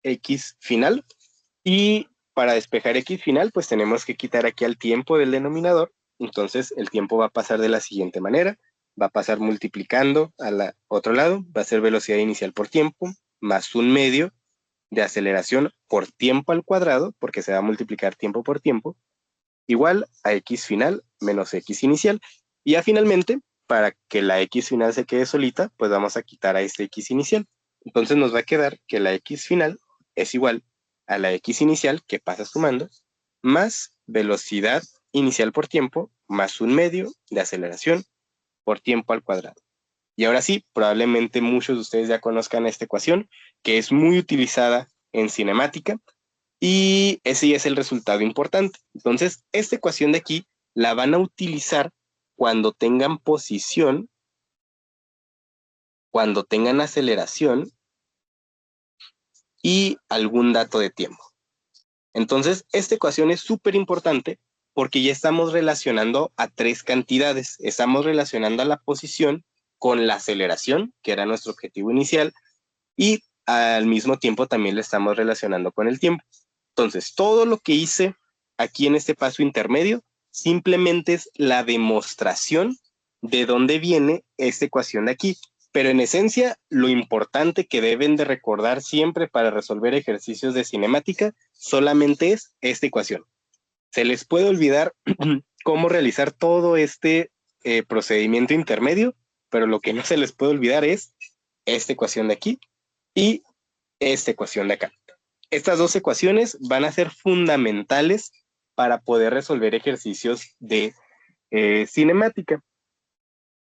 Speaker 1: x final. Y para despejar x final, pues tenemos que quitar aquí al tiempo del denominador. Entonces, el tiempo va a pasar de la siguiente manera. Va a pasar multiplicando al otro lado. Va a ser velocidad inicial por tiempo, más un medio de aceleración por tiempo al cuadrado, porque se va a multiplicar tiempo por tiempo, igual a x final menos x inicial. Y ya finalmente, para que la x final se quede solita, pues vamos a quitar a este x inicial. Entonces nos va a quedar que la x final es igual a la x inicial, que pasa sumando, más velocidad inicial por tiempo, más un medio de aceleración por tiempo al cuadrado. Y ahora sí, probablemente muchos de ustedes ya conozcan esta ecuación, que es muy utilizada en cinemática, y ese ya es el resultado importante. Entonces, esta ecuación de aquí la van a utilizar cuando tengan posición, cuando tengan aceleración y algún dato de tiempo. Entonces, esta ecuación es súper importante porque ya estamos relacionando a tres cantidades. Estamos relacionando a la posición con la aceleración, que era nuestro objetivo inicial, y al mismo tiempo también le estamos relacionando con el tiempo. Entonces, todo lo que hice aquí en este paso intermedio simplemente es la demostración de dónde viene esta ecuación de aquí. Pero en esencia, lo importante que deben de recordar siempre para resolver ejercicios de cinemática solamente es esta ecuación. Se les puede olvidar cómo realizar todo este procedimiento intermedio, pero lo que no se les puede olvidar es esta ecuación de aquí y esta ecuación de acá. Estas dos ecuaciones van a ser fundamentales para poder resolver ejercicios de cinemática.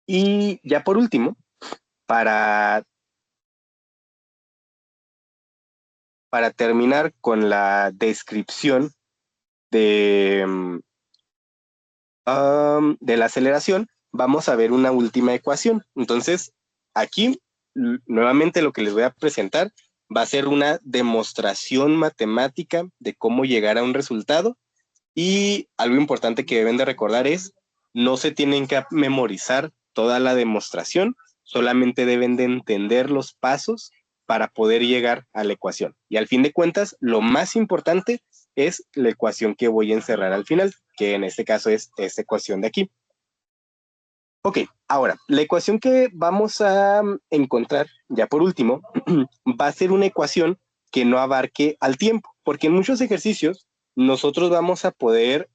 Speaker 1: Y ya por último, para terminar con la descripción de, de la aceleración, vamos a ver una última ecuación. Entonces, aquí nuevamente lo que les voy a presentar va a ser una demostración matemática de cómo llegar a un resultado. Y algo importante que deben de recordar es, no se tienen que memorizar toda la demostración, solamente deben de entender los pasos para poder llegar a la ecuación. Y al fin de cuentas, lo más importante es la ecuación que voy a encerrar al final, que en este caso es esta ecuación de aquí. Ok, ahora, la ecuación que vamos a encontrar, ya por último, va a ser una ecuación que no abarque al tiempo, porque en muchos ejercicios nosotros vamos a poder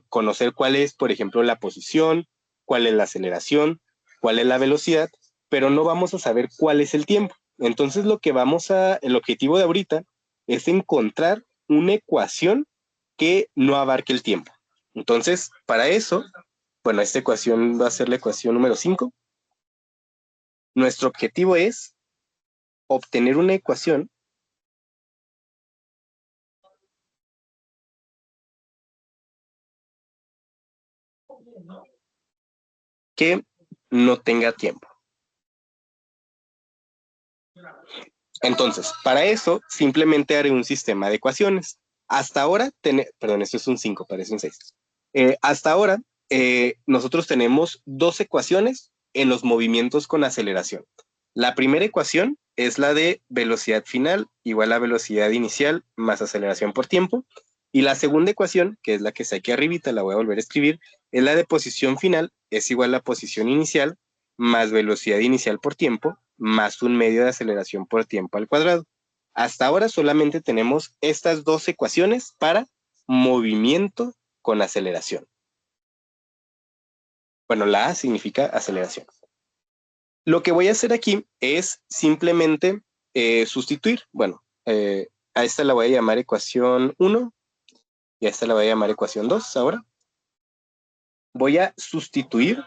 Speaker 1: conocer cuál es, por ejemplo, la posición, cuál es la aceleración, cuál es la velocidad, pero no vamos a saber cuál es el tiempo. Entonces, el objetivo de ahorita es encontrar una ecuación que no abarque el tiempo. Entonces, para eso, bueno, esta ecuación va a ser la ecuación número 5. Nuestro objetivo es obtener una ecuación que no tenga tiempo. Entonces, para eso, simplemente haré un sistema de ecuaciones. Hasta ahora, perdón, esto es un 5, parece un 6. Hasta ahora, nosotros tenemos dos ecuaciones en los movimientos con aceleración. La primera ecuación es la de velocidad final igual a velocidad inicial más aceleración por tiempo. Y la segunda ecuación, que es la que está aquí arribita, la voy a volver a escribir, es la de posición final es igual a posición inicial más velocidad inicial por tiempo más un medio de aceleración por tiempo al cuadrado. Hasta ahora solamente tenemos estas dos ecuaciones para movimiento con aceleración. Bueno, la A significa aceleración. Lo que voy a hacer aquí es simplemente sustituir. Bueno, a esta la voy a llamar ecuación 1 y a esta la voy a llamar ecuación 2 ahora. Voy a sustituir.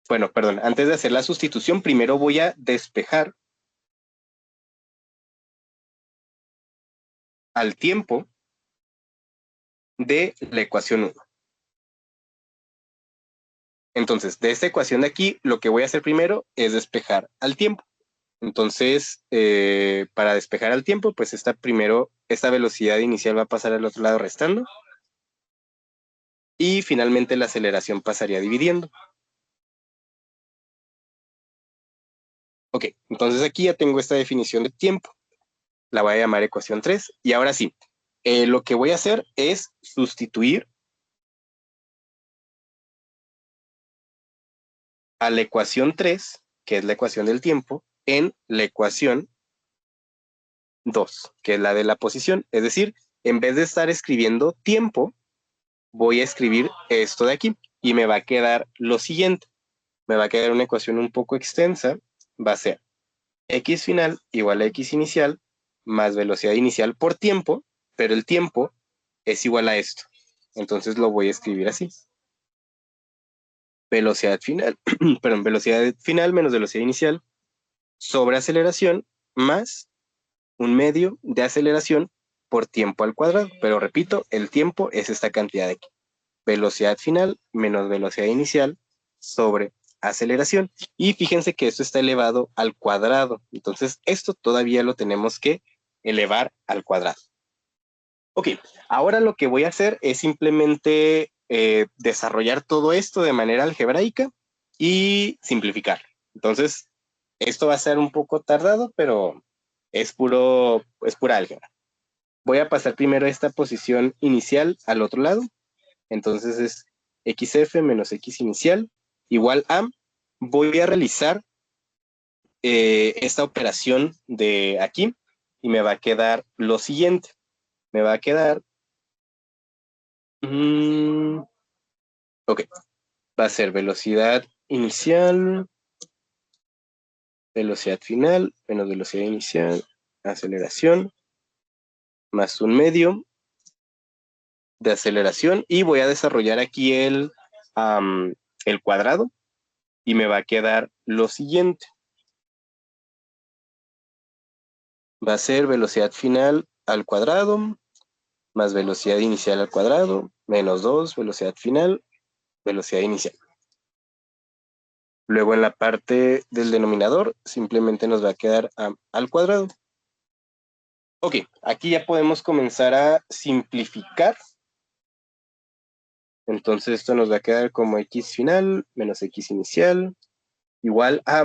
Speaker 1: Bueno, perdón, antes de hacer la sustitución, primero voy a despejar al tiempo de la ecuación 1. Entonces, de esta ecuación de aquí, lo que voy a hacer primero es despejar al tiempo. Entonces, para despejar al tiempo, pues esta velocidad inicial va a pasar al otro lado restando. Y finalmente la aceleración pasaría dividiendo. Ok, entonces aquí ya tengo esta definición de tiempo. La voy a llamar ecuación 3. Y ahora sí, lo que voy a hacer es sustituir a la ecuación 3, que es la ecuación del tiempo, en la ecuación 2, que es la de la posición. Es decir, en vez de estar escribiendo tiempo, voy a escribir esto de aquí y me va a quedar lo siguiente. Me va a quedar una ecuación un poco extensa. Va a ser x final igual a x inicial más velocidad inicial por tiempo, pero el tiempo es igual a esto. Entonces lo voy a escribir así. Velocidad final, perdón, velocidad final menos velocidad inicial sobre aceleración más un medio de aceleración por tiempo al cuadrado. Pero repito, el tiempo es esta cantidad de aquí. Velocidad final menos velocidad inicial sobre aceleración. Y fíjense que esto está elevado al cuadrado. Entonces, esto todavía lo tenemos que elevar al cuadrado. Ok, ahora lo que voy a hacer es simplemente desarrollar todo esto de manera algebraica y simplificar. Entonces, esto va a ser un poco tardado, pero es pura álgebra. Voy a pasar primero esta posición inicial al otro lado. Entonces es xf menos x inicial igual a, voy a realizar esta operación de aquí y me va a quedar lo siguiente. Me va a quedar, ok, va a ser velocidad inicial, velocidad final, menos velocidad inicial, aceleración, más un medio de aceleración y voy a desarrollar aquí el cuadrado y me va a quedar lo siguiente. Va a ser velocidad final al cuadrado, más velocidad inicial al cuadrado, menos 2, velocidad final, velocidad inicial. Luego en la parte del denominador, simplemente nos va a quedar al cuadrado. Ok, aquí ya podemos comenzar a simplificar. Entonces esto nos va a quedar como x final menos x inicial igual a,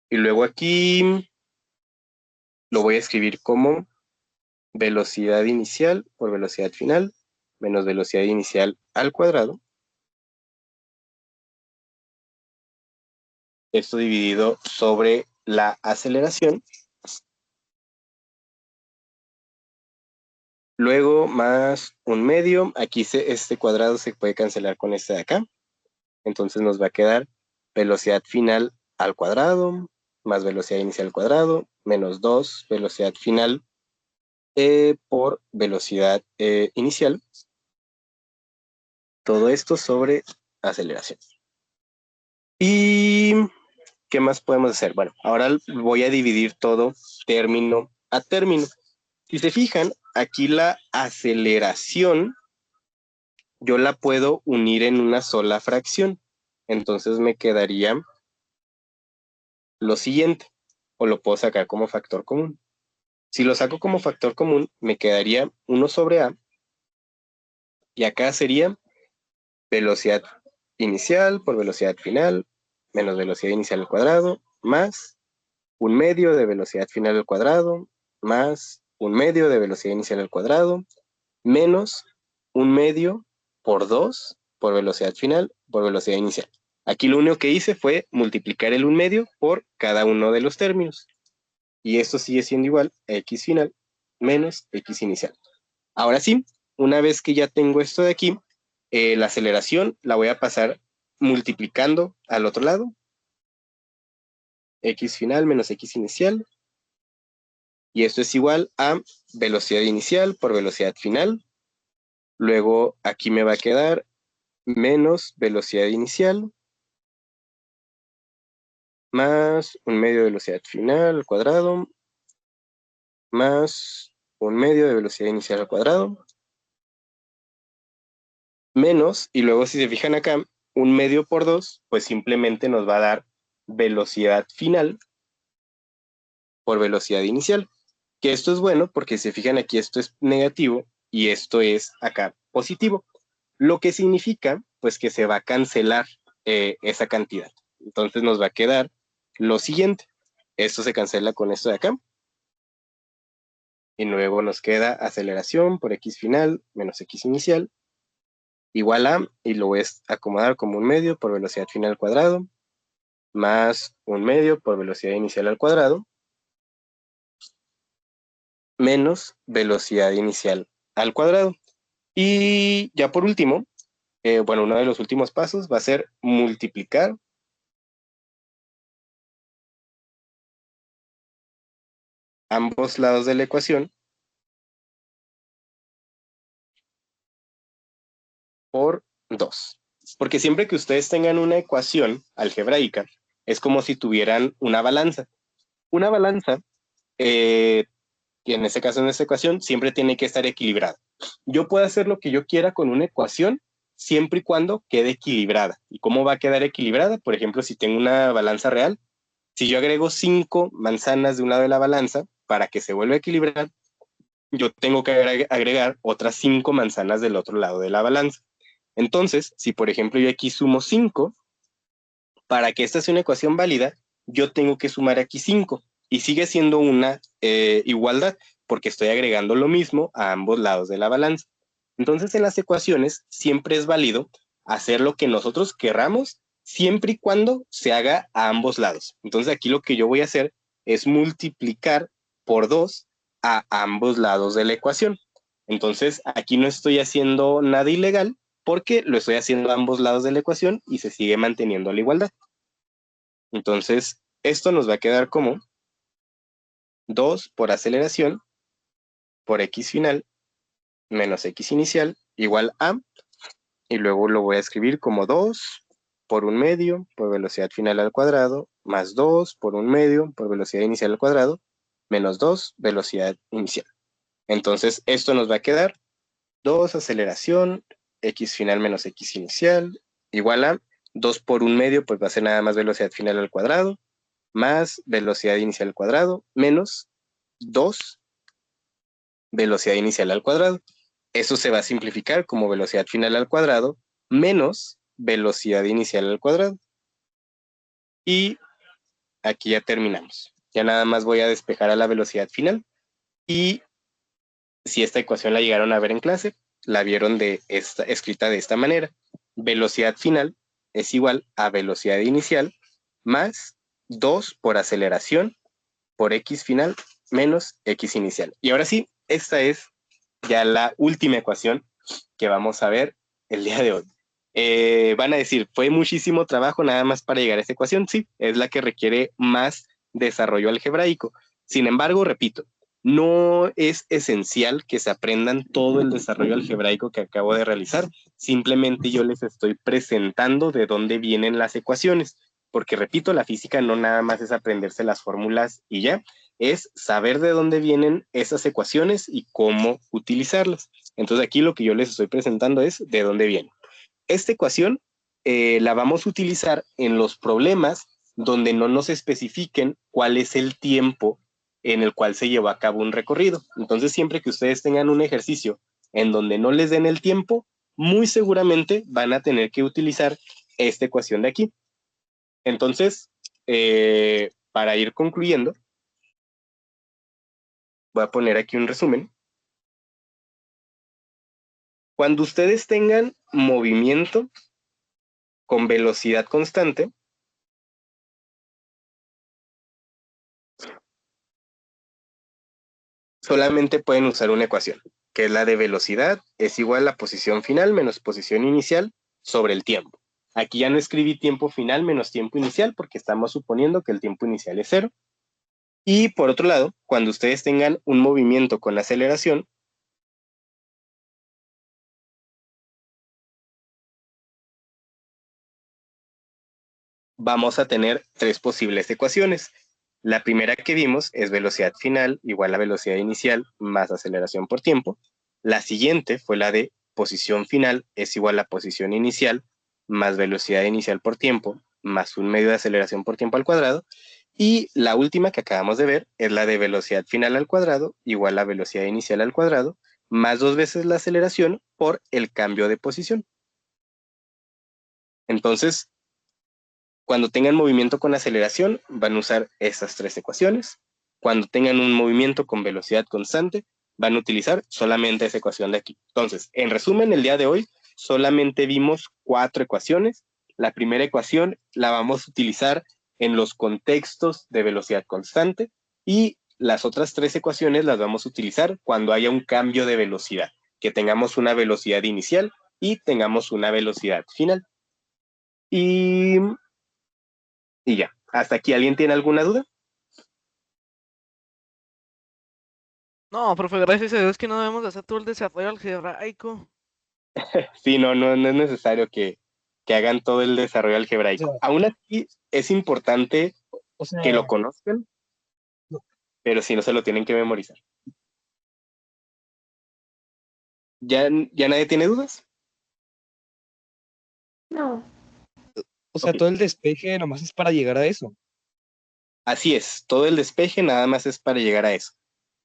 Speaker 1: y luego aquí lo voy a escribir como velocidad inicial por velocidad final menos velocidad inicial al cuadrado. Esto dividido sobre la aceleración. Luego más un medio. Aquí este cuadrado se puede cancelar con este de acá. Entonces nos va a quedar velocidad final al cuadrado más velocidad inicial al cuadrado menos 2 velocidad final por velocidad inicial. Todo esto sobre aceleración. ¿Y qué más podemos hacer? Bueno, ahora voy a dividir todo término a término. Si se fijan, aquí la aceleración yo la puedo unir en una sola fracción. Entonces me quedaría lo siguiente, o lo puedo sacar como factor común. Si lo saco como factor común, me quedaría 1 sobre a, y acá sería velocidad inicial por velocidad final, menos velocidad inicial al cuadrado, más un medio de velocidad final al cuadrado, más un medio de velocidad inicial al cuadrado, menos un medio por 2 por velocidad final por velocidad inicial. Aquí lo único que hice fue multiplicar el 1/2 por cada uno de los términos. Y esto sigue siendo igual a x final menos x inicial. Ahora sí, una vez que ya tengo esto de aquí, la aceleración la voy a pasar multiplicando al otro lado. X final menos x inicial. Y esto es igual a velocidad inicial por velocidad final. Luego aquí me va a quedar menos velocidad inicial más 1/2 de velocidad final al cuadrado más 1/2 de velocidad inicial al cuadrado menos, y luego si se fijan acá, 1/2 por 2, pues simplemente nos va a dar velocidad final por velocidad inicial. Que esto es bueno porque si se fijan aquí esto es negativo y esto es acá positivo. Lo que significa pues que se va a cancelar esa cantidad. Entonces nos va a quedar lo siguiente. Esto se cancela con esto de acá. Y luego nos queda aceleración por x final menos x inicial igual a, y lo voy a acomodar como 1/2 por velocidad final al cuadrado, más 1/2 por velocidad inicial al cuadrado, menos velocidad inicial al cuadrado. Y ya por último, bueno, uno de los últimos pasos va a ser multiplicar ambos lados de la ecuación por 2. Porque siempre que ustedes tengan una ecuación algebraica, es como si tuvieran una balanza. Una balanza, que en este caso, en esta ecuación, siempre tiene que estar equilibrada. Yo puedo hacer lo que yo quiera con una ecuación siempre y cuando quede equilibrada. ¿Y cómo va a quedar equilibrada? Por ejemplo, si tengo una balanza real, si yo agrego 5 manzanas de un lado de la balanza para que se vuelva a equilibrar, yo tengo que agregar otras 5 manzanas del otro lado de la balanza. Entonces, si por ejemplo yo aquí sumo 5, para que esta sea una ecuación válida, yo tengo que sumar aquí 5 y sigue siendo una igualdad porque estoy agregando lo mismo a ambos lados de la balanza. Entonces, en las ecuaciones siempre es válido hacer lo que nosotros querramos siempre y cuando se haga a ambos lados. Entonces, aquí lo que yo voy a hacer es multiplicar por 2 a ambos lados de la ecuación. Entonces, aquí no estoy haciendo nada ilegal porque lo estoy haciendo a ambos lados de la ecuación y se sigue manteniendo la igualdad. Entonces, esto nos va a quedar como 2 por aceleración por x final menos x inicial igual a, y luego lo voy a escribir como 2 por 1/2 por velocidad final al cuadrado más 2 por 1/2 por velocidad inicial al cuadrado menos 2 velocidad inicial. Entonces, esto nos va a quedar 2 aceleración x final menos x inicial igual a 2 por 1/2, pues va a ser nada más velocidad final al cuadrado más velocidad inicial al cuadrado menos 2 velocidad inicial al cuadrado. Eso se va a simplificar como velocidad final al cuadrado menos velocidad inicial al cuadrado. Y aquí ya terminamos. Ya nada más voy a despejar a la velocidad final. Y si esta ecuación la llegaron a ver en clase, la vieron escrita de esta manera. Velocidad final es igual a velocidad inicial más 2 por aceleración por x final menos x inicial. Y ahora sí, esta es ya la última ecuación que vamos a ver el día de hoy. Van a decir, fue muchísimo trabajo nada más para llegar a esta ecuación. Sí, es la que requiere más desarrollo algebraico. Sin embargo, repito, no es esencial que se aprendan todo el desarrollo algebraico que acabo de realizar. Simplemente yo les estoy presentando de dónde vienen las ecuaciones. Porque repito, la física no nada más es aprenderse las fórmulas y ya, es saber de dónde vienen esas ecuaciones y cómo utilizarlas. Entonces aquí lo que yo les estoy presentando es de dónde viene. Esta ecuación la vamos a utilizar en los problemas donde no nos especifiquen cuál es el tiempo en el cual se llevó a cabo un recorrido. Entonces siempre que ustedes tengan un ejercicio en donde no les den el tiempo, muy seguramente van a tener que utilizar esta ecuación de aquí. Entonces, para ir concluyendo, voy a poner aquí un resumen. Cuando ustedes tengan movimiento con velocidad constante, solamente pueden usar una ecuación, que es la de velocidad es igual a posición final menos posición inicial sobre el tiempo. Aquí ya no escribí tiempo final menos tiempo inicial porque estamos suponiendo que el tiempo inicial es cero. Y por otro lado, cuando ustedes tengan un movimiento con aceleración, vamos a tener tres posibles ecuaciones. La primera que vimos es velocidad final igual a velocidad inicial más aceleración por tiempo. La siguiente fue la de posición final es igual a posición inicial más velocidad inicial por tiempo más un medio de aceleración por tiempo al cuadrado. Y la última que acabamos de ver es la de velocidad final al cuadrado igual a velocidad inicial al cuadrado más dos veces la aceleración por el cambio de posición. Entonces, cuando tengan movimiento con aceleración, van a usar estas tres ecuaciones. Cuando tengan un movimiento con velocidad constante, van a utilizar solamente esa ecuación de aquí. Entonces, en resumen, el día de hoy solamente vimos cuatro ecuaciones. La primera ecuación la vamos a utilizar en los contextos de velocidad constante y las otras tres ecuaciones las vamos a utilizar cuando haya un cambio de velocidad, que tengamos una velocidad inicial y tengamos una velocidad final. Y ya, ¿hasta aquí alguien tiene alguna duda?
Speaker 2: No, profe, gracias a Dios que no debemos de hacer todo el desarrollo algebraico.
Speaker 1: Sí, no es necesario que hagan todo el desarrollo
Speaker 3: O sea,
Speaker 1: algebraico. Aún así, es importante
Speaker 3: o sea,
Speaker 1: que lo conozcan,
Speaker 3: no,
Speaker 1: pero si no se lo tienen que memorizar. ¿Ya nadie tiene dudas?
Speaker 4: No.
Speaker 3: o sea,
Speaker 1: Ok.
Speaker 3: todo el despeje nomás es para llegar a eso.
Speaker 1: Así es, todo el despeje nada más es para llegar a eso.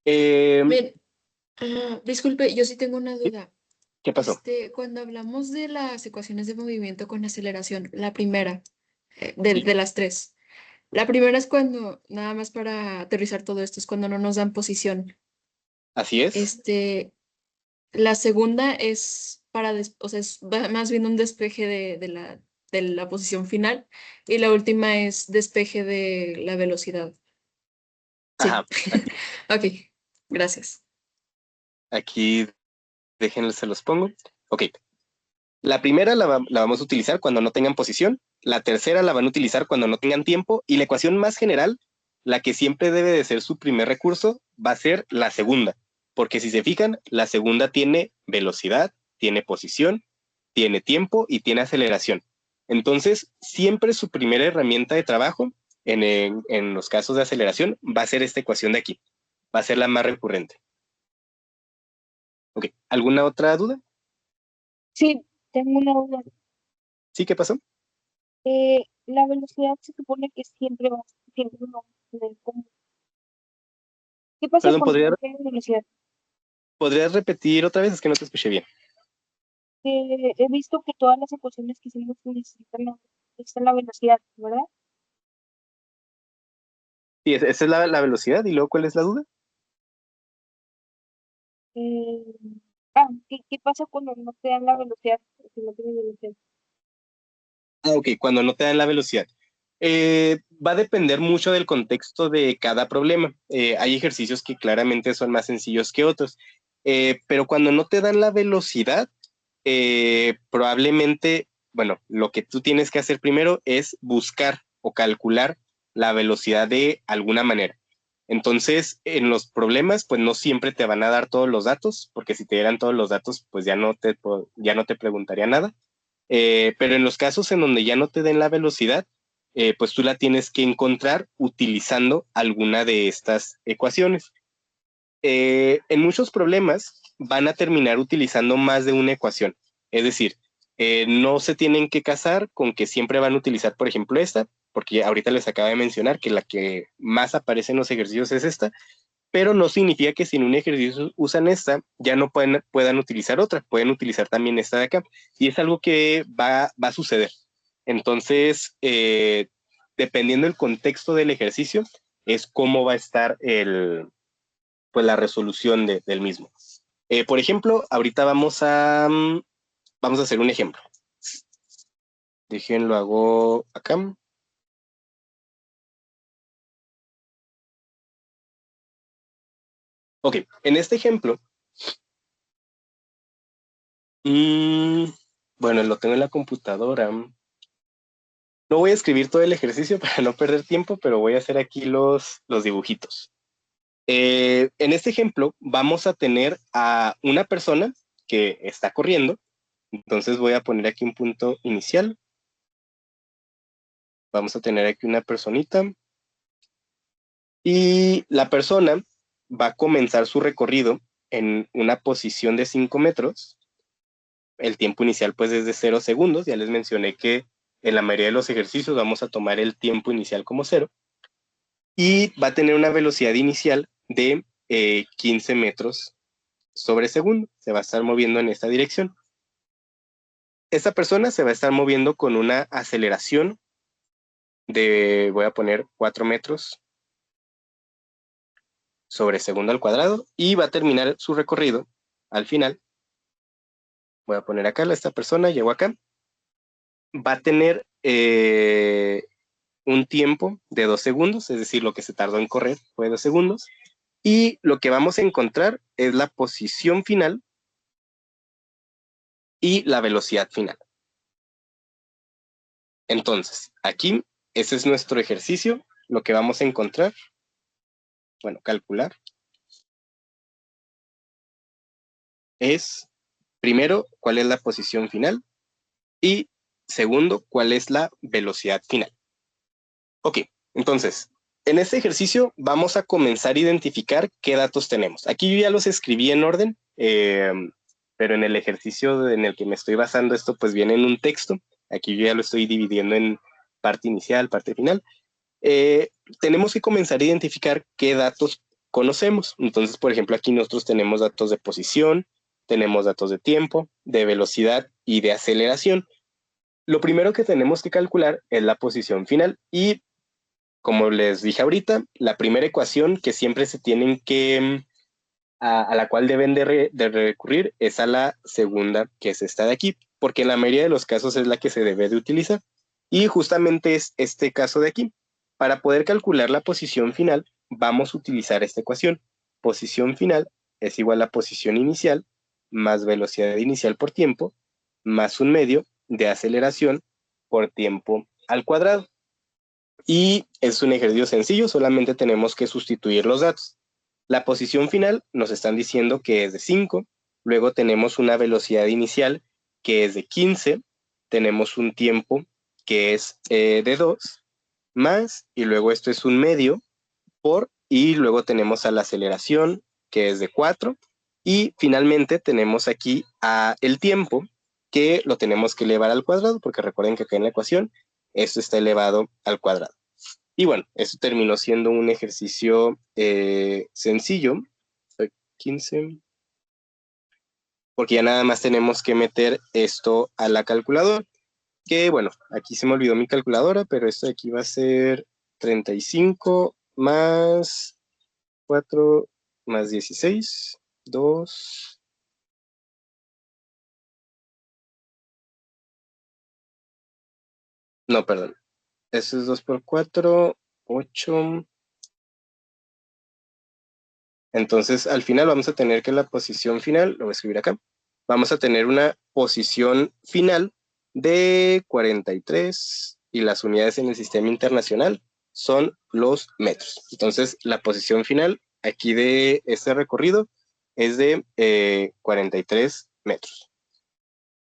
Speaker 1: Eh,
Speaker 4: Ven, disculpe, yo sí tengo una
Speaker 1: ¿Sí?
Speaker 4: duda.
Speaker 1: ¿Qué pasó?
Speaker 4: Cuando hablamos de las ecuaciones de movimiento con aceleración, la primera,
Speaker 1: Sí,
Speaker 4: de las tres, la primera es cuando, nada más para aterrizar todo esto, es cuando no nos dan posición.
Speaker 1: así es.
Speaker 4: La segunda es o sea, es más bien un despeje de la posición final, y la última es despeje de la velocidad. Sí.
Speaker 1: Ajá, aquí,
Speaker 4: Ok, gracias.
Speaker 1: aquí déjenlos, se los pongo. Ok, la primera la vamos a utilizar cuando no tengan posición, la tercera la van a utilizar cuando no tengan tiempo y la ecuación más general, la que siempre debe de ser su primer recurso, va a ser la segunda, porque si se fijan, la segunda tiene velocidad, tiene posición, tiene tiempo y tiene aceleración. Entonces, siempre su primera herramienta de trabajo en los casos de aceleración va a ser esta ecuación de aquí, va a ser la más recurrente. Ok, ¿alguna otra duda?
Speaker 5: Sí, tengo una duda.
Speaker 1: ¿Sí? ¿Qué pasó?
Speaker 5: La velocidad se supone que siempre va a tener como. ¿Qué pasa
Speaker 1: Perdón,
Speaker 5: cuando no tiene velocidad?
Speaker 1: ¿podrías repetir otra vez? Es que no te escuché bien.
Speaker 5: He visto que todas las ecuaciones que hicimos necesitan la velocidad, ¿verdad?
Speaker 1: Sí, esa es la velocidad. ¿Y luego cuál es la duda?
Speaker 5: Eh, ¿qué pasa cuando no te dan la velocidad? Si no tienes velocidad.
Speaker 1: Ah, ok, cuando no te dan la velocidad. Va a depender mucho del contexto de cada problema. Hay ejercicios que claramente son más sencillos que otros. Pero cuando no te dan la velocidad, probablemente, bueno, lo que tú tienes que hacer primero es buscar o calcular la velocidad de alguna manera. Entonces, en los problemas, pues no siempre te van a dar todos los datos, porque si te dieran todos los datos, pues ya no te preguntaría nada. Pero en los casos en donde ya no te den la velocidad, pues tú la tienes que encontrar utilizando alguna de estas ecuaciones. En muchos problemas van a terminar utilizando más de una ecuación. Es decir, no se tienen que casar con que siempre van a utilizar, por ejemplo, esta, porque ahorita les acabo de mencionar que la que más aparece en los ejercicios es esta, pero no significa que si en un ejercicio usan esta, ya no puedan utilizar otra, pueden utilizar también esta de acá. Y es algo que va a suceder. Entonces, dependiendo del contexto del ejercicio, es cómo va a estar pues, la resolución del mismo. Por ejemplo, ahorita vamos a hacer un ejemplo. Déjenlo, hago acá. Ok, en este ejemplo, bueno, lo tengo en la computadora. No voy a escribir todo el ejercicio para no perder tiempo, pero voy a hacer aquí los dibujitos. En este ejemplo, vamos a tener a una persona que está corriendo. Entonces voy a poner aquí un punto inicial. Vamos a tener aquí una personita. Y la persona va a comenzar su recorrido en una posición de 5 metros. El tiempo inicial pues es de 0 segundos. Ya les mencioné que en la mayoría de los ejercicios vamos a tomar el tiempo inicial como 0. Y va a tener una velocidad inicial de 15 metros sobre segundo. Se va a estar moviendo en esta dirección. Esta persona se va a estar moviendo con una aceleración de, voy a poner 4 metros sobre segundo al cuadrado, y va a terminar su recorrido al final. Voy a poner acá, esta persona llegó acá. Va a tener un tiempo de 2 segundos, es decir, lo que se tardó en correr fue 2 segundos. Y lo que vamos a encontrar es la posición final y la velocidad final. Entonces, aquí, ese es nuestro ejercicio. Lo que vamos a encontrar, bueno, calcular, es, primero, cuál es la posición final y, segundo, cuál es la velocidad final. Ok, entonces, en este ejercicio vamos a comenzar a identificar qué datos tenemos. Aquí yo ya los escribí en orden, pero en el ejercicio en el que me estoy basando esto, pues viene en un texto. Aquí yo ya lo estoy dividiendo en parte inicial, parte final. Tenemos que comenzar a identificar qué datos conocemos. Entonces, por ejemplo, aquí nosotros tenemos datos de posición, tenemos datos de tiempo, de velocidad y de aceleración. Lo primero que tenemos que calcular es la posición final, y como les dije ahorita, la primera ecuación que siempre se tienen que, a la cual deben de recurrir, es a la segunda, que es esta de aquí, porque en la mayoría de los casos es la que se debe de utilizar. Y justamente es este caso de aquí. Para poder calcular la posición final, vamos a utilizar esta ecuación. Posición final es igual a posición inicial más velocidad inicial por tiempo, más un medio de aceleración por tiempo al cuadrado. Y es un ejercicio sencillo, solamente tenemos que sustituir los datos. La posición final nos están diciendo que es de 5, luego tenemos una velocidad inicial que es de 15, tenemos un tiempo que es de 2, más, y luego esto es un medio por, y luego tenemos a la aceleración que es de 4, y finalmente tenemos aquí a el tiempo, que lo tenemos que elevar al cuadrado, porque recuerden que acá en la ecuación esto está elevado al cuadrado. Y bueno, esto terminó siendo un ejercicio sencillo, 15, porque ya nada más tenemos que meter esto a la calculadora, que bueno, aquí se me olvidó mi calculadora, pero esto de aquí va a ser 35 más 4 más 16, 2, no, perdón, eso es 2 por 4, 8. Entonces, al final vamos a tener que la posición final, lo voy a escribir acá, vamos a tener una posición final de 43, y las unidades en el sistema internacional son los metros. Entonces, la posición final aquí de este recorrido es de 43 metros.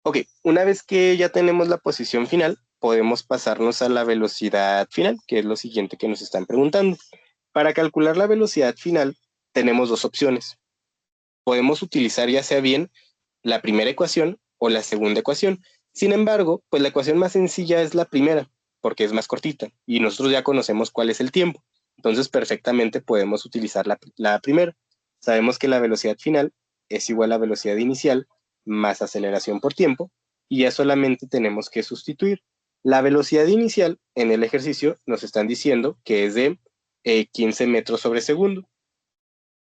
Speaker 1: Ok, una vez que ya tenemos la posición final, podemos pasarnos a la velocidad final, que es lo siguiente que nos están preguntando. Para calcular la velocidad final, tenemos dos opciones. Podemos utilizar ya sea bien la primera ecuación o la segunda ecuación. Sin embargo, pues la ecuación más sencilla es la primera, porque es más cortita y nosotros ya conocemos cuál es el tiempo. Entonces, perfectamente podemos utilizar la primera. Sabemos que la velocidad final es igual a velocidad inicial más aceleración por tiempo, y ya solamente tenemos que sustituir. La velocidad inicial en el ejercicio nos están diciendo que es de 15 metros sobre segundo,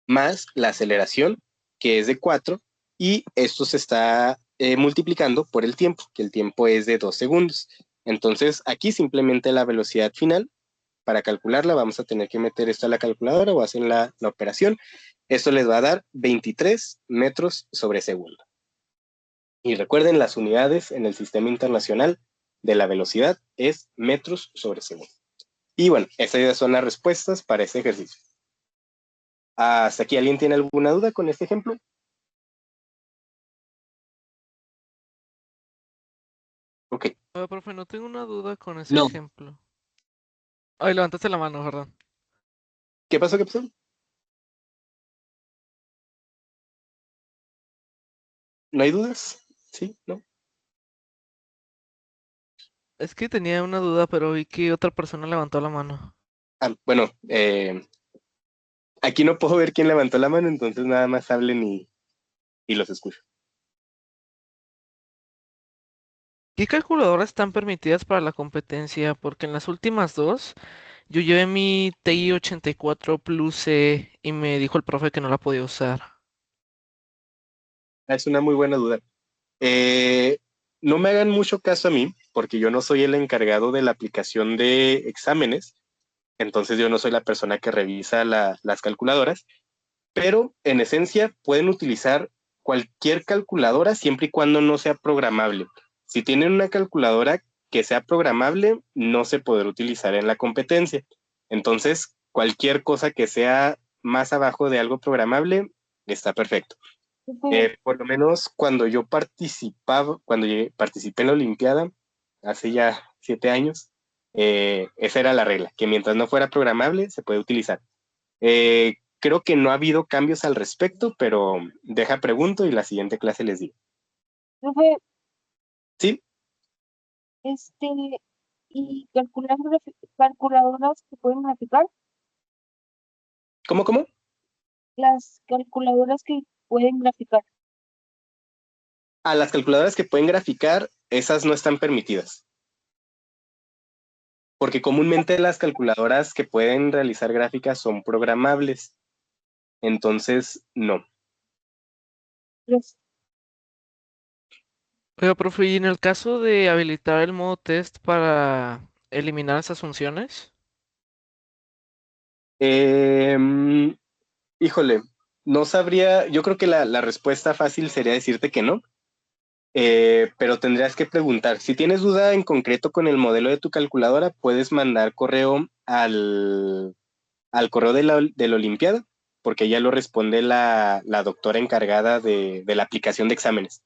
Speaker 1: más la aceleración, que es de 4, y esto se está multiplicando por el tiempo, que el tiempo es de 2 segundos. Entonces, aquí simplemente la velocidad final, para calcularla, vamos a tener que meter esto a la calculadora o hacer la operación. Esto les va a dar 23 metros sobre segundo. Y recuerden, las unidades en el sistema internacional de la velocidad es metros sobre segundo. Y bueno, esas ya son las respuestas para este ejercicio. ¿Hasta aquí alguien tiene alguna duda con este ejemplo? Ok.
Speaker 2: Oye, profe, no tengo una duda con ese
Speaker 1: No.
Speaker 2: ejemplo. Ay, levantaste la mano, perdón.
Speaker 1: ¿Qué pasó? ¿Qué pasó? ¿No hay dudas? ¿Sí? ¿No?
Speaker 2: Es que tenía una duda, pero vi que otra persona levantó la mano.
Speaker 1: Bueno, aquí no puedo ver quién levantó la mano, entonces nada más hablen y los escucho.
Speaker 2: ¿Qué calculadoras están permitidas para la competencia? Porque en las últimas dos yo llevé mi TI 84 Plus C y me dijo el profe que no la podía usar.
Speaker 1: Es una muy buena duda. No me hagan mucho caso a mí, porque yo no soy el encargado de la aplicación de exámenes, entonces yo no soy la persona que revisa las calculadoras, pero en esencia pueden utilizar cualquier calculadora siempre y cuando no sea programable. Si tienen una calculadora que sea programable, no se podrá utilizar en la competencia. Entonces, cualquier cosa que sea más abajo de algo programable está perfecto.
Speaker 5: Profe,
Speaker 1: Por lo menos cuando yo participé en la Olimpiada, hace ya 7 años, esa era la regla, que mientras no fuera programable se puede utilizar. Creo que no ha habido cambios al respecto, pero deja pregunto y la siguiente clase les digo.
Speaker 5: profe,
Speaker 1: Sí,
Speaker 5: este, y calculadoras que pueden graficar,
Speaker 1: ¿cómo?
Speaker 5: las calculadoras que pueden graficar.
Speaker 1: A las calculadoras que pueden graficar, esas no están permitidas. Porque comúnmente las calculadoras que pueden realizar gráficas son programables. Entonces, no.
Speaker 5: Los-
Speaker 2: Pero, profe, ¿y en el caso de habilitar el modo test para eliminar esas funciones?
Speaker 1: Eh, Híjole, no sabría, yo creo que la respuesta fácil sería decirte que no, pero tendrías que preguntar. Si tienes duda en concreto con el modelo de tu calculadora, puedes mandar correo al correo de la Olimpiada, porque ya lo responde la doctora encargada de la aplicación de exámenes.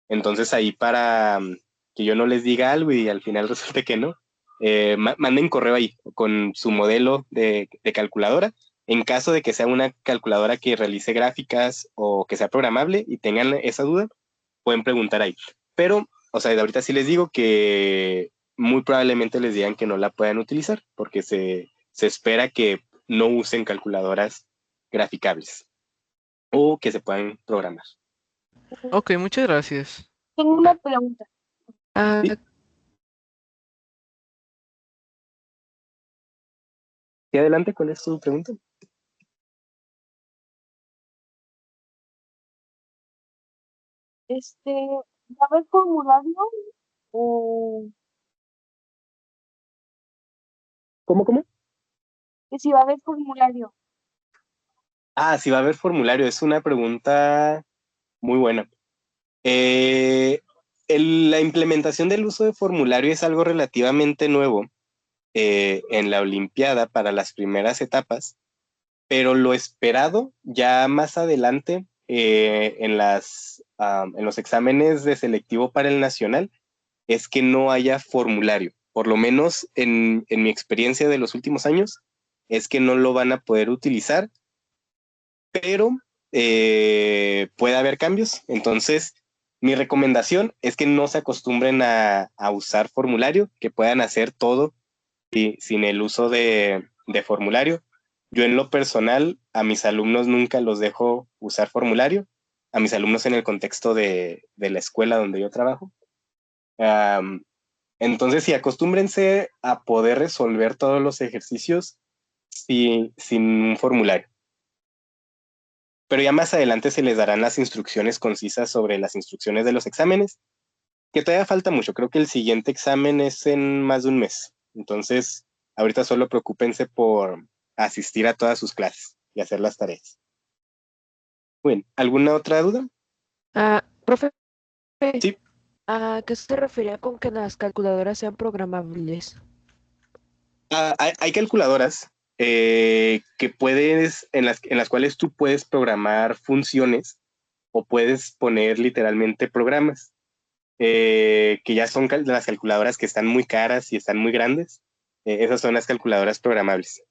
Speaker 1: Entonces ahí para que yo no les diga algo y al final resulte que no, manden correo ahí con su modelo de calculadora. En caso de que sea una calculadora que realice gráficas o que sea programable y tengan esa duda, pueden preguntar ahí. Pero, o sea, de ahorita sí les digo que muy probablemente les digan que no la puedan utilizar porque se espera que no usen calculadoras graficables o que se puedan programar.
Speaker 2: Ok, muchas gracias.
Speaker 5: Tengo una pregunta.
Speaker 1: ¿Sí? Y adelante con esto, pregunta.
Speaker 5: ¿Va a haber formulario o
Speaker 1: ¿Cómo?
Speaker 5: que si va a haber formulario?
Speaker 1: Si va a haber formulario, es una pregunta muy buena. Eh, la implementación del uso de formulario es algo relativamente nuevo en la Olimpiada para las primeras etapas, pero lo esperado ya más adelante en los exámenes de selectivo para el nacional es que no haya formulario. Por lo menos en mi experiencia de los últimos años, es que no lo van a poder utilizar, pero puede haber cambios. Entonces, mi recomendación es que no se acostumbren a usar formulario, que puedan hacer todo sin el uso de formulario. Yo en lo personal, a mis alumnos nunca los dejo usar formulario, a mis alumnos en el contexto de la escuela donde yo trabajo. Entonces, sí, acostúmbrense a poder resolver todos los ejercicios sin un formulario. Pero ya más adelante se les darán las instrucciones concisas sobre las instrucciones de los exámenes que todavía falta mucho. Creo que el siguiente examen es en más de un mes. Entonces, ahorita solo preocúpense por asistir a todas sus clases y hacer las tareas. Bueno, ¿alguna otra duda?
Speaker 6: Profe,
Speaker 1: Sí.
Speaker 6: ¿a qué se refería con que las calculadoras sean programables?
Speaker 1: Hay calculadoras que puedes, en las cuales tú puedes programar funciones o puedes poner literalmente programas, que ya son las calculadoras que están muy caras y están muy grandes. Esas son las calculadoras programables.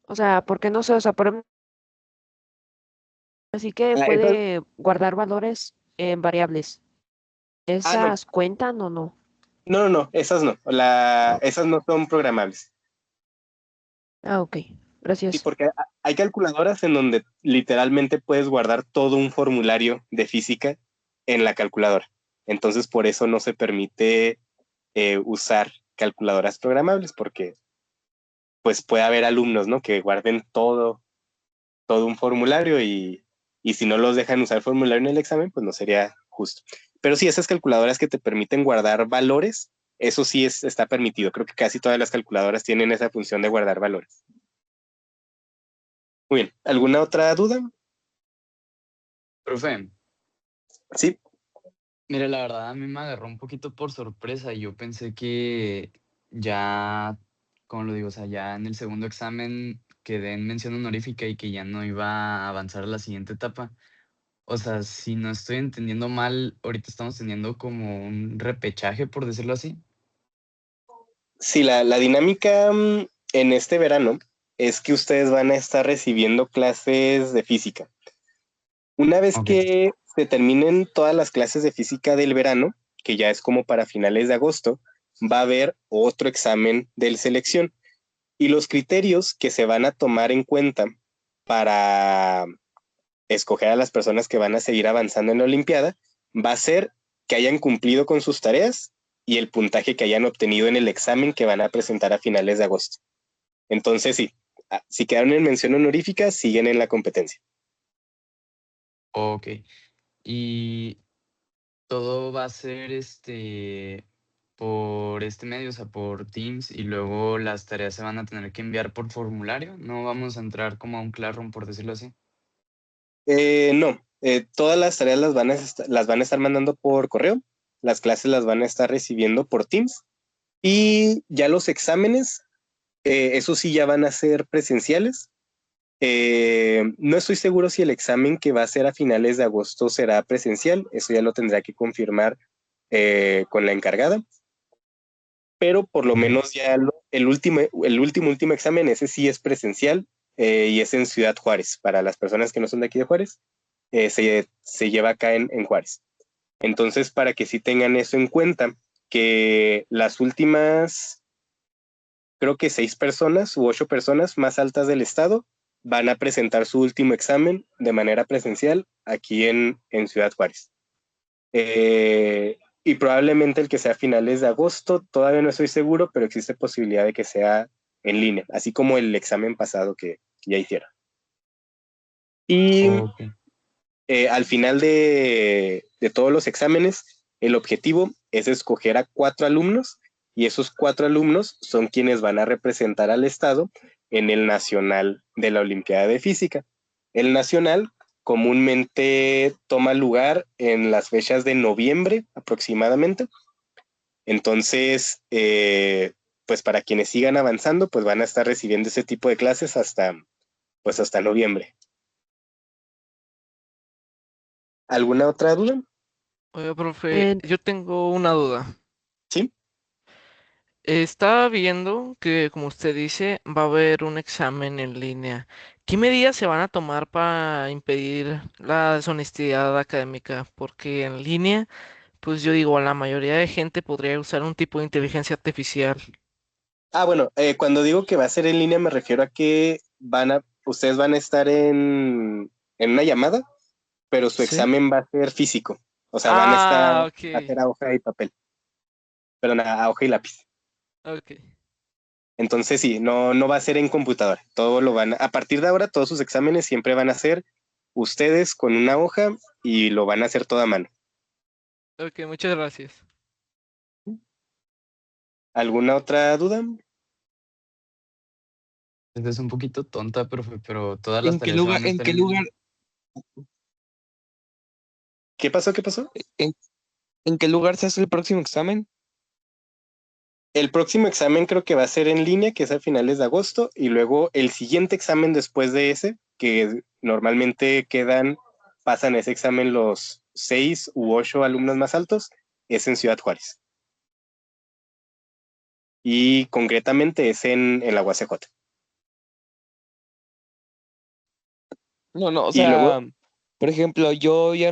Speaker 6: O sea, ¿por qué no sé? O sea, así que
Speaker 1: Ah, esas,
Speaker 6: puede guardar valores en variables.
Speaker 1: no,
Speaker 6: ¿Esas cuentan o no?
Speaker 1: no, esas no. Esas no son programables.
Speaker 6: Ok,
Speaker 1: Sí,
Speaker 6: gracias.
Speaker 1: porque hay calculadoras en donde literalmente puedes guardar todo un formulario de física en la calculadora. Entonces, por eso no se permite usar calculadoras programables, porque pues puede haber alumnos, ¿no? Que guarden todo un formulario y si no los dejan usar formulario en el examen, pues no sería justo. Pero sí, esas calculadoras que te permiten guardar valores, eso sí está permitido. Creo que casi todas las calculadoras tienen esa función de guardar valores. Muy bien, ¿alguna otra duda?
Speaker 7: Profe,
Speaker 1: Sí.
Speaker 7: mire, la verdad a mí me agarró un poquito por sorpresa y yo pensé que ya, como lo digo, o sea, ya en el segundo examen quedé en mención honorífica y que ya no iba a avanzar a la siguiente etapa. O sea, si no estoy entendiendo mal, ahorita estamos teniendo como un repechaje, por decirlo así.
Speaker 1: Sí, la dinámica en este verano es que ustedes van a estar recibiendo clases de física. Una vez
Speaker 7: Ok.
Speaker 1: que se terminen todas las clases de física del verano, que ya es como para finales de agosto, va a haber otro examen de selección. Y los criterios que se van a tomar en cuenta para escoger a las personas que van a seguir avanzando en la Olimpiada va a ser que hayan cumplido con sus tareas y el puntaje que hayan obtenido en el examen que van a presentar a finales de agosto. Entonces, sí, si quedaron en mención honorífica, siguen en la competencia.
Speaker 7: Ok. Y todo va a ser por este medio, o sea, por Teams, y luego las tareas se van a tener que enviar por formulario. No vamos a entrar como a un Classroom, por decirlo así.
Speaker 1: No, todas las tareas las van a estar mandando por correo, las clases las van a estar recibiendo por Teams y ya los exámenes, eso sí, ya van a ser presenciales. No estoy seguro si el examen que va a ser a finales de agosto será presencial, eso ya lo tendrá que confirmar con la encargada, pero por lo
Speaker 7: Ok.
Speaker 1: menos ya el último examen, ese sí es presencial y es en Ciudad Juárez. Para las personas que no son de aquí de Juárez, se lleva acá en Juárez. Entonces, para que sí tengan eso en cuenta, que las últimas, creo que 6 personas u 8 personas más altas del estado van a presentar su último examen de manera presencial aquí en Ciudad Juárez. Y probablemente el que sea a finales de agosto, todavía no estoy seguro, pero existe posibilidad de que sea en línea, así como el examen pasado que ya hicieron. Y
Speaker 7: Ok.
Speaker 1: al final de todos los exámenes, el objetivo es escoger a 4 alumnos y esos 4 alumnos son quienes van a representar al estado en el nacional de la Olimpiada de Física. El nacional comúnmente toma lugar en las fechas de noviembre aproximadamente. Entonces, pues para quienes sigan avanzando, pues van a estar recibiendo ese tipo de clases hasta noviembre. ¿Alguna otra duda?
Speaker 2: Oye, profe,
Speaker 6: En-
Speaker 2: yo tengo una duda.
Speaker 1: Sí.
Speaker 2: Estaba viendo que, como usted dice, va a haber un examen en línea. ¿Qué medidas se van a tomar para impedir la deshonestidad académica? Porque en línea, pues yo digo, la mayoría de gente podría usar un tipo de inteligencia artificial.
Speaker 1: Bueno, cuando digo que va a ser en línea me refiero a que ustedes van a estar en una llamada, pero su
Speaker 2: ¿Sí?
Speaker 1: examen va a ser físico. O sea, van a
Speaker 2: Ah,
Speaker 1: hacer
Speaker 2: ok.
Speaker 1: a hoja y papel, perdón, a hoja y lápiz.
Speaker 2: Ok.
Speaker 1: Entonces sí, no va a ser en computadora. A partir de ahora, todos sus exámenes siempre van a ser ustedes con una hoja y lo van a hacer todo a mano.
Speaker 2: Ok, muchas gracias.
Speaker 1: ¿Alguna otra duda?
Speaker 7: Esta es un poquito tonta, profe, pero todas las
Speaker 3: ¿En qué
Speaker 7: tareas se
Speaker 3: lugar,
Speaker 7: van a
Speaker 3: en
Speaker 7: estar
Speaker 3: qué
Speaker 7: en
Speaker 3: lugar,
Speaker 7: línea.
Speaker 1: ¿Qué pasó? ¿Qué pasó?
Speaker 3: en, en qué lugar se hace el próximo examen?
Speaker 1: El próximo examen creo que va a ser en línea, que es a finales de agosto, y luego el siguiente examen después de ese, que normalmente pasan ese examen los 6 u 8 alumnos más altos, es en Ciudad Juárez. Y concretamente es en la UACJ.
Speaker 3: No, no, o
Speaker 1: Y luego,
Speaker 3: sea, por ejemplo, yo ya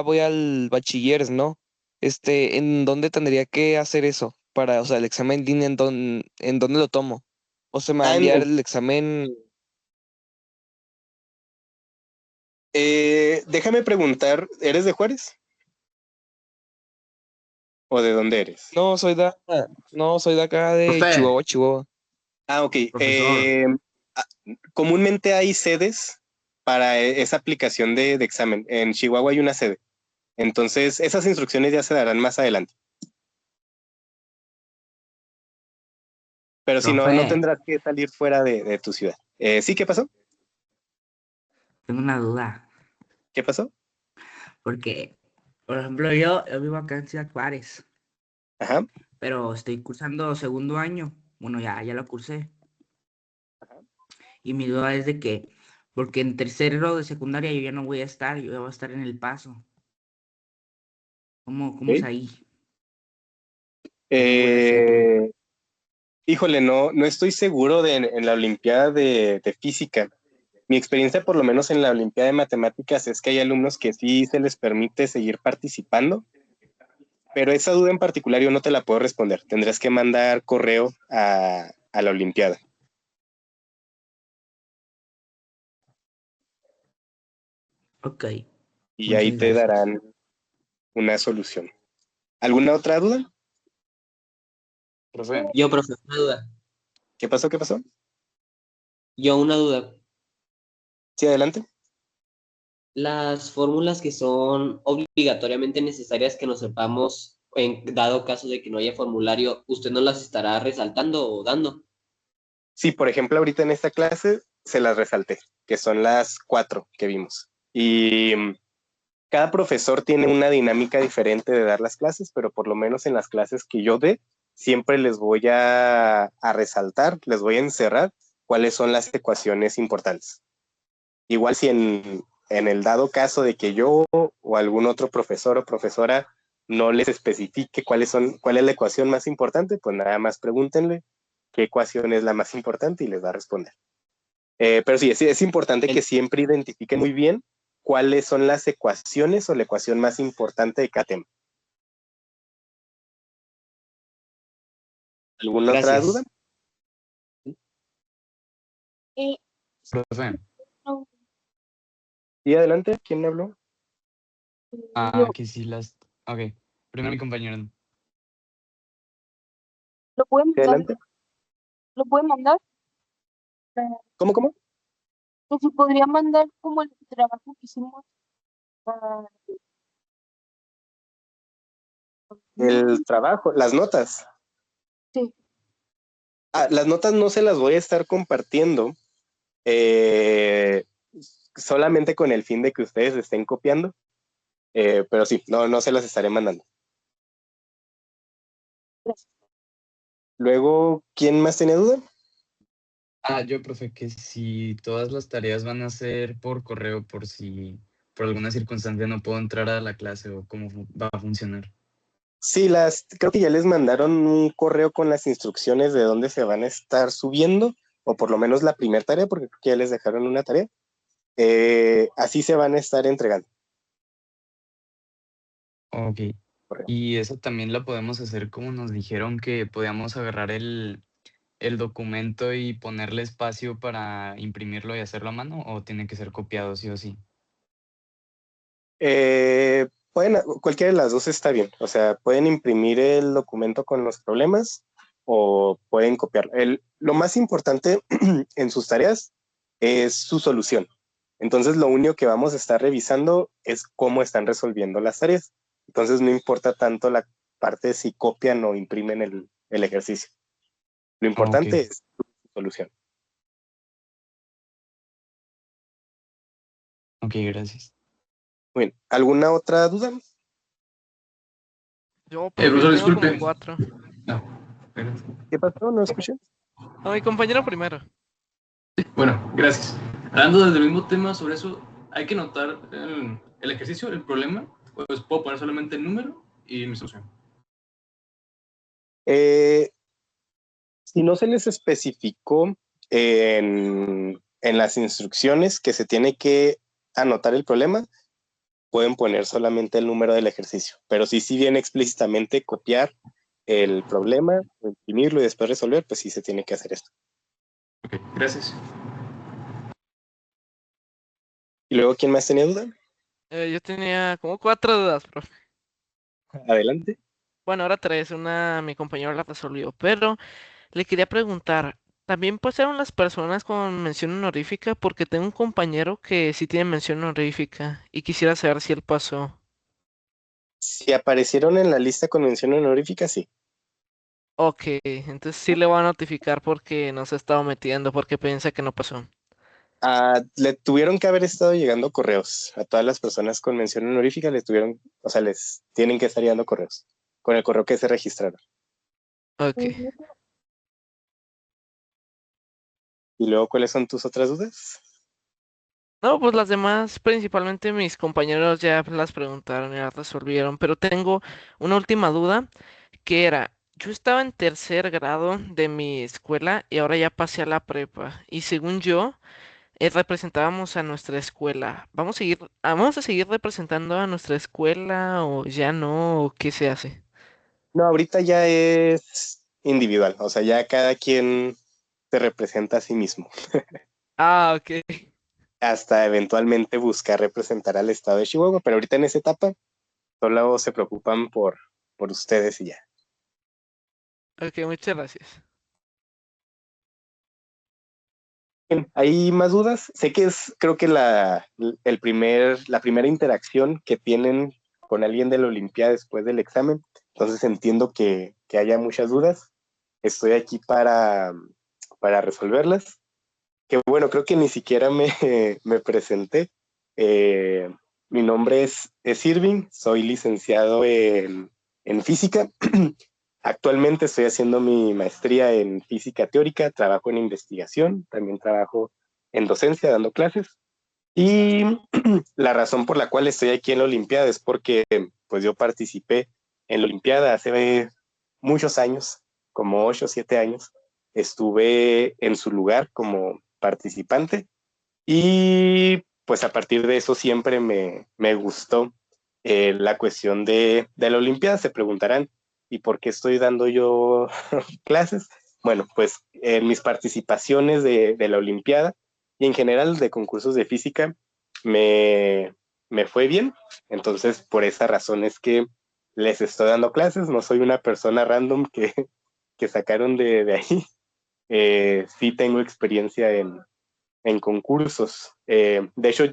Speaker 3: voy al bachilleres, ¿no? ¿En dónde tendría que hacer eso? Para, o sea, el examen en línea, ¿en dónde lo tomo? O se me va a
Speaker 1: ah,
Speaker 3: enviar el examen.
Speaker 1: déjame preguntar, ¿eres de Juárez? ¿O de dónde eres?
Speaker 3: No, soy de acá de
Speaker 8: Profe,
Speaker 3: Chihuahua, Chihuahua.
Speaker 1: Ah, ok.
Speaker 8: profesor,
Speaker 1: Ah, comúnmente hay sedes para esa aplicación de examen. En Chihuahua hay una sede. Entonces, esas instrucciones ya se darán más adelante. Pero si no, no
Speaker 8: profe,
Speaker 1: tendrás que salir fuera de tu ciudad. ¿Sí? ¿Qué pasó?
Speaker 8: tengo una duda,
Speaker 1: ¿Qué pasó?
Speaker 8: porque, por ejemplo, yo vivo acá en Ciudad Juárez,
Speaker 1: Ajá.
Speaker 8: pero estoy cursando segundo año, bueno, ya lo cursé, y mi duda es de que, porque en tercero de secundaria yo ya no voy a estar, yo voy a estar en El Paso, ¿cómo es
Speaker 1: Ok.
Speaker 8: ahí? ¿Cómo voy a hacerle?
Speaker 1: Eh, híjole, no estoy seguro en la Olimpiada de Física. Mi experiencia, por lo menos en la Olimpiada de Matemáticas, es que hay alumnos que sí se les permite seguir participando, pero esa duda en particular yo no te la puedo responder. Tendrás que mandar correo a la Olimpiada
Speaker 8: Ok,
Speaker 1: y ahí
Speaker 8: muchas
Speaker 1: te
Speaker 8: gracias.
Speaker 1: darán una solución. ¿Alguna otra duda?
Speaker 7: Profe,
Speaker 9: Yo, profe, una duda.
Speaker 1: ¿Qué pasó? ¿Qué pasó?
Speaker 9: Yo una duda.
Speaker 1: Sí, adelante.
Speaker 9: Las fórmulas que son obligatoriamente necesarias que nos sepamos en dado caso de que no haya formulario, ¿usted nos las estará resaltando o dando?
Speaker 1: Sí, por ejemplo, ahorita en esta clase se las resalté, que son las 4 que vimos. Y cada profesor tiene una dinámica diferente de dar las clases, pero por lo menos en las clases que yo dé, siempre les voy a resaltar, les voy a encerrar cuáles son las ecuaciones importantes. Igual si en el dado caso de que yo o algún otro profesor o profesora no les especifique cuál es la ecuación más importante, pues nada más pregúntenle qué ecuación es la más importante y les va a responder. Pero sí, es importante que
Speaker 9: El-
Speaker 1: siempre identifiquen muy bien cuáles son las ecuaciones o la ecuación más importante de cada tema. ¿Alguna otra duda?
Speaker 9: Gracias.
Speaker 5: Eh,
Speaker 7: profe.
Speaker 5: no,
Speaker 1: Sí, adelante. ¿Quién me habló?
Speaker 7: Ah,
Speaker 5: yo
Speaker 7: que sí las... Ok, primero mi compañero.
Speaker 5: lo pueden
Speaker 1: Sí,
Speaker 5: mandar,
Speaker 1: adelante.
Speaker 5: lo pueden mandar,
Speaker 1: ¿Cómo?
Speaker 5: que se podría mandar como el trabajo que hicimos. ah,
Speaker 1: El trabajo, las notas.
Speaker 5: sí,
Speaker 1: Las notas no se las voy a estar compartiendo eh, solamente con el fin de que ustedes estén copiando, pero sí, no se las estaré mandando.
Speaker 5: gracias.
Speaker 1: Luego, ¿quién más tiene duda?
Speaker 7: Ah, yo, profe, que si todas las tareas van a ser por correo, por si por alguna circunstancia no puedo entrar a la clase o cómo va a funcionar.
Speaker 1: Sí, creo que ya les mandaron un correo con las instrucciones de dónde se van a estar subiendo, o por lo menos la primera tarea, porque creo que ya les dejaron una tarea. Así se van a estar entregando.
Speaker 7: Ok.
Speaker 1: Correo.
Speaker 7: Y eso también la podemos hacer como nos dijeron que podíamos agarrar el documento y ponerle espacio para imprimirlo y hacerlo a mano, o tiene que ser copiado sí o sí.
Speaker 1: Cualquiera de las dos está bien. O sea, pueden imprimir el documento con los problemas o pueden copiarlo. Lo más importante en sus tareas es su solución. Entonces, lo único que vamos a estar revisando es cómo están resolviendo las tareas. Entonces no importa tanto la parte de si copian o imprimen el ejercicio. Lo
Speaker 7: Ok,
Speaker 1: importante es su solución.
Speaker 7: ok, gracias.
Speaker 1: Muy bien. ¿Alguna otra duda?
Speaker 2: Yo, profe,
Speaker 10: Profesor,
Speaker 2: tengo como
Speaker 10: disculpe.
Speaker 2: 4.
Speaker 10: No, espérate.
Speaker 1: ¿Qué pasó? ¿No escuché?
Speaker 2: A mi compañero primero.
Speaker 10: Bueno, gracias. Hablando del mismo tema sobre eso, hay que notar el ejercicio, el problema, pues puedo poner solamente el número y mi solución.
Speaker 1: Eh, si no se les especificó en las instrucciones que se tiene que anotar el problema, pueden poner solamente el número del ejercicio. Pero si viene explícitamente copiar el problema, imprimirlo y después resolver, pues sí se tiene que hacer esto.
Speaker 10: Ok, gracias.
Speaker 1: ¿Y luego quién más tenía duda?
Speaker 2: Yo tenía como 4 dudas, profe.
Speaker 1: Adelante.
Speaker 2: Bueno, ahora 3. Una mi compañero la resolvió, pero le quería preguntar, ¿también pasaron las personas con mención honorífica? Porque tengo un compañero que sí tiene mención honorífica y quisiera saber si él pasó.
Speaker 1: Si aparecieron en la lista con mención honorífica, sí.
Speaker 2: Ok, entonces sí le voy a notificar porque no se ha estado metiendo, porque piensa que no pasó.
Speaker 1: Le tuvieron que haber estado llegando correos a todas las personas con mención honorífica, les tienen que estar llegando correos con el correo que se registraron.
Speaker 2: Ok.
Speaker 1: ¿Y luego cuáles son tus otras dudas?
Speaker 2: No, pues las demás, principalmente mis compañeros ya las preguntaron y las resolvieron, pero tengo una última duda que era, yo estaba en tercer grado de mi escuela y ahora ya pasé a la prepa y según yo representábamos a nuestra escuela. Vamos a seguir representando a nuestra escuela o ya no? ¿O qué se hace?
Speaker 1: No, ahorita ya es individual, o sea, ya cada quien se representa a sí mismo,
Speaker 2: Ah, ok.
Speaker 1: hasta eventualmente buscar representar al estado de Chihuahua, pero ahorita en esa etapa solo se preocupan por ustedes y ya.
Speaker 2: Ok, muchas gracias.
Speaker 1: Bien, ¿hay más dudas? Sé que creo que la primera interacción que tienen con alguien de la Olimpiada después del examen, entonces entiendo que haya muchas dudas. Estoy aquí para resolverlas. Que bueno, creo que ni siquiera me presenté. Eh, Mi nombre es Irving, soy licenciado en física. Actualmente estoy haciendo mi maestría en física teórica, trabajo en investigación, también trabajo en docencia dando clases. Y la razón por la cual estoy aquí en la Olimpiada es porque pues yo participé en la Olimpiada hace muchos años, como 8 o 7 años. Estuve en su lugar como participante y pues a partir de eso siempre me gustó la cuestión de la Olimpiada. Se preguntarán, ¿y por qué estoy dando yo clases? Bueno, pues en mis participaciones de la Olimpiada y en general de concursos de física me fue bien. Entonces, por esa razón es que les estoy dando clases. No soy una persona random que sacaron de ahí. Sí tengo experiencia en concursos. De hecho,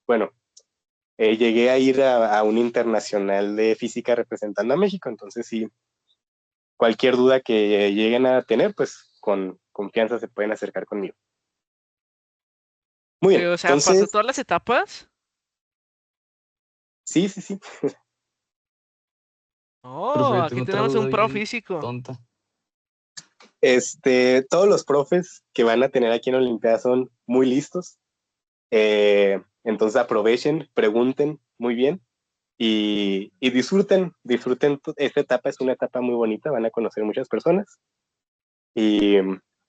Speaker 1: bueno, llegué a ir a un internacional de física representando a México, entonces sí, cualquier duda que lleguen a tener, pues con confianza se pueden acercar conmigo. Muy bien,
Speaker 2: O sea, ¿pasó
Speaker 1: entonces,
Speaker 2: todas las etapas?
Speaker 1: sí.
Speaker 2: Oh,
Speaker 7: Profe,
Speaker 2: aquí
Speaker 7: tengo otra
Speaker 2: tenemos un
Speaker 7: duda
Speaker 2: pro
Speaker 7: bien
Speaker 2: físico.
Speaker 7: tonta.
Speaker 1: Todos los profes que van a tener aquí en Olimpiada son muy listos, entonces aprovechen, pregunten muy bien y disfruten. Esta etapa es una etapa muy bonita, van a conocer muchas personas y,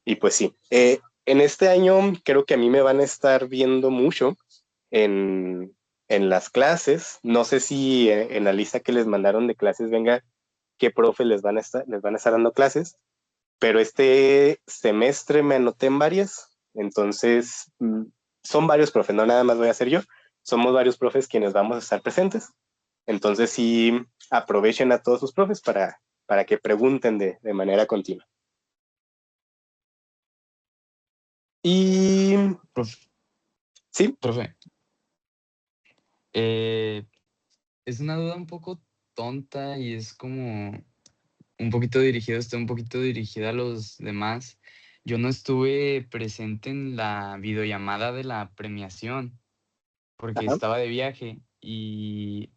Speaker 1: y pues sí. En este año creo que a mí me van a estar viendo mucho en las clases. No sé si en la lista que les mandaron de clases venga qué profe les van a estar dando clases, pero este semestre me anoté en varias, entonces son varios profes, no nada más voy a ser yo, somos varios profes quienes vamos a estar presentes. Entonces sí, aprovechen a todos sus profes para que pregunten de manera continua. Y
Speaker 7: Profe,
Speaker 1: sí,
Speaker 7: profe, es una duda un poco tonta y es como un poquito dirigido, está un poquito dirigida a los demás. Yo no estuve presente en la videollamada de la premiación porque
Speaker 1: Ajá.
Speaker 7: estaba de viaje y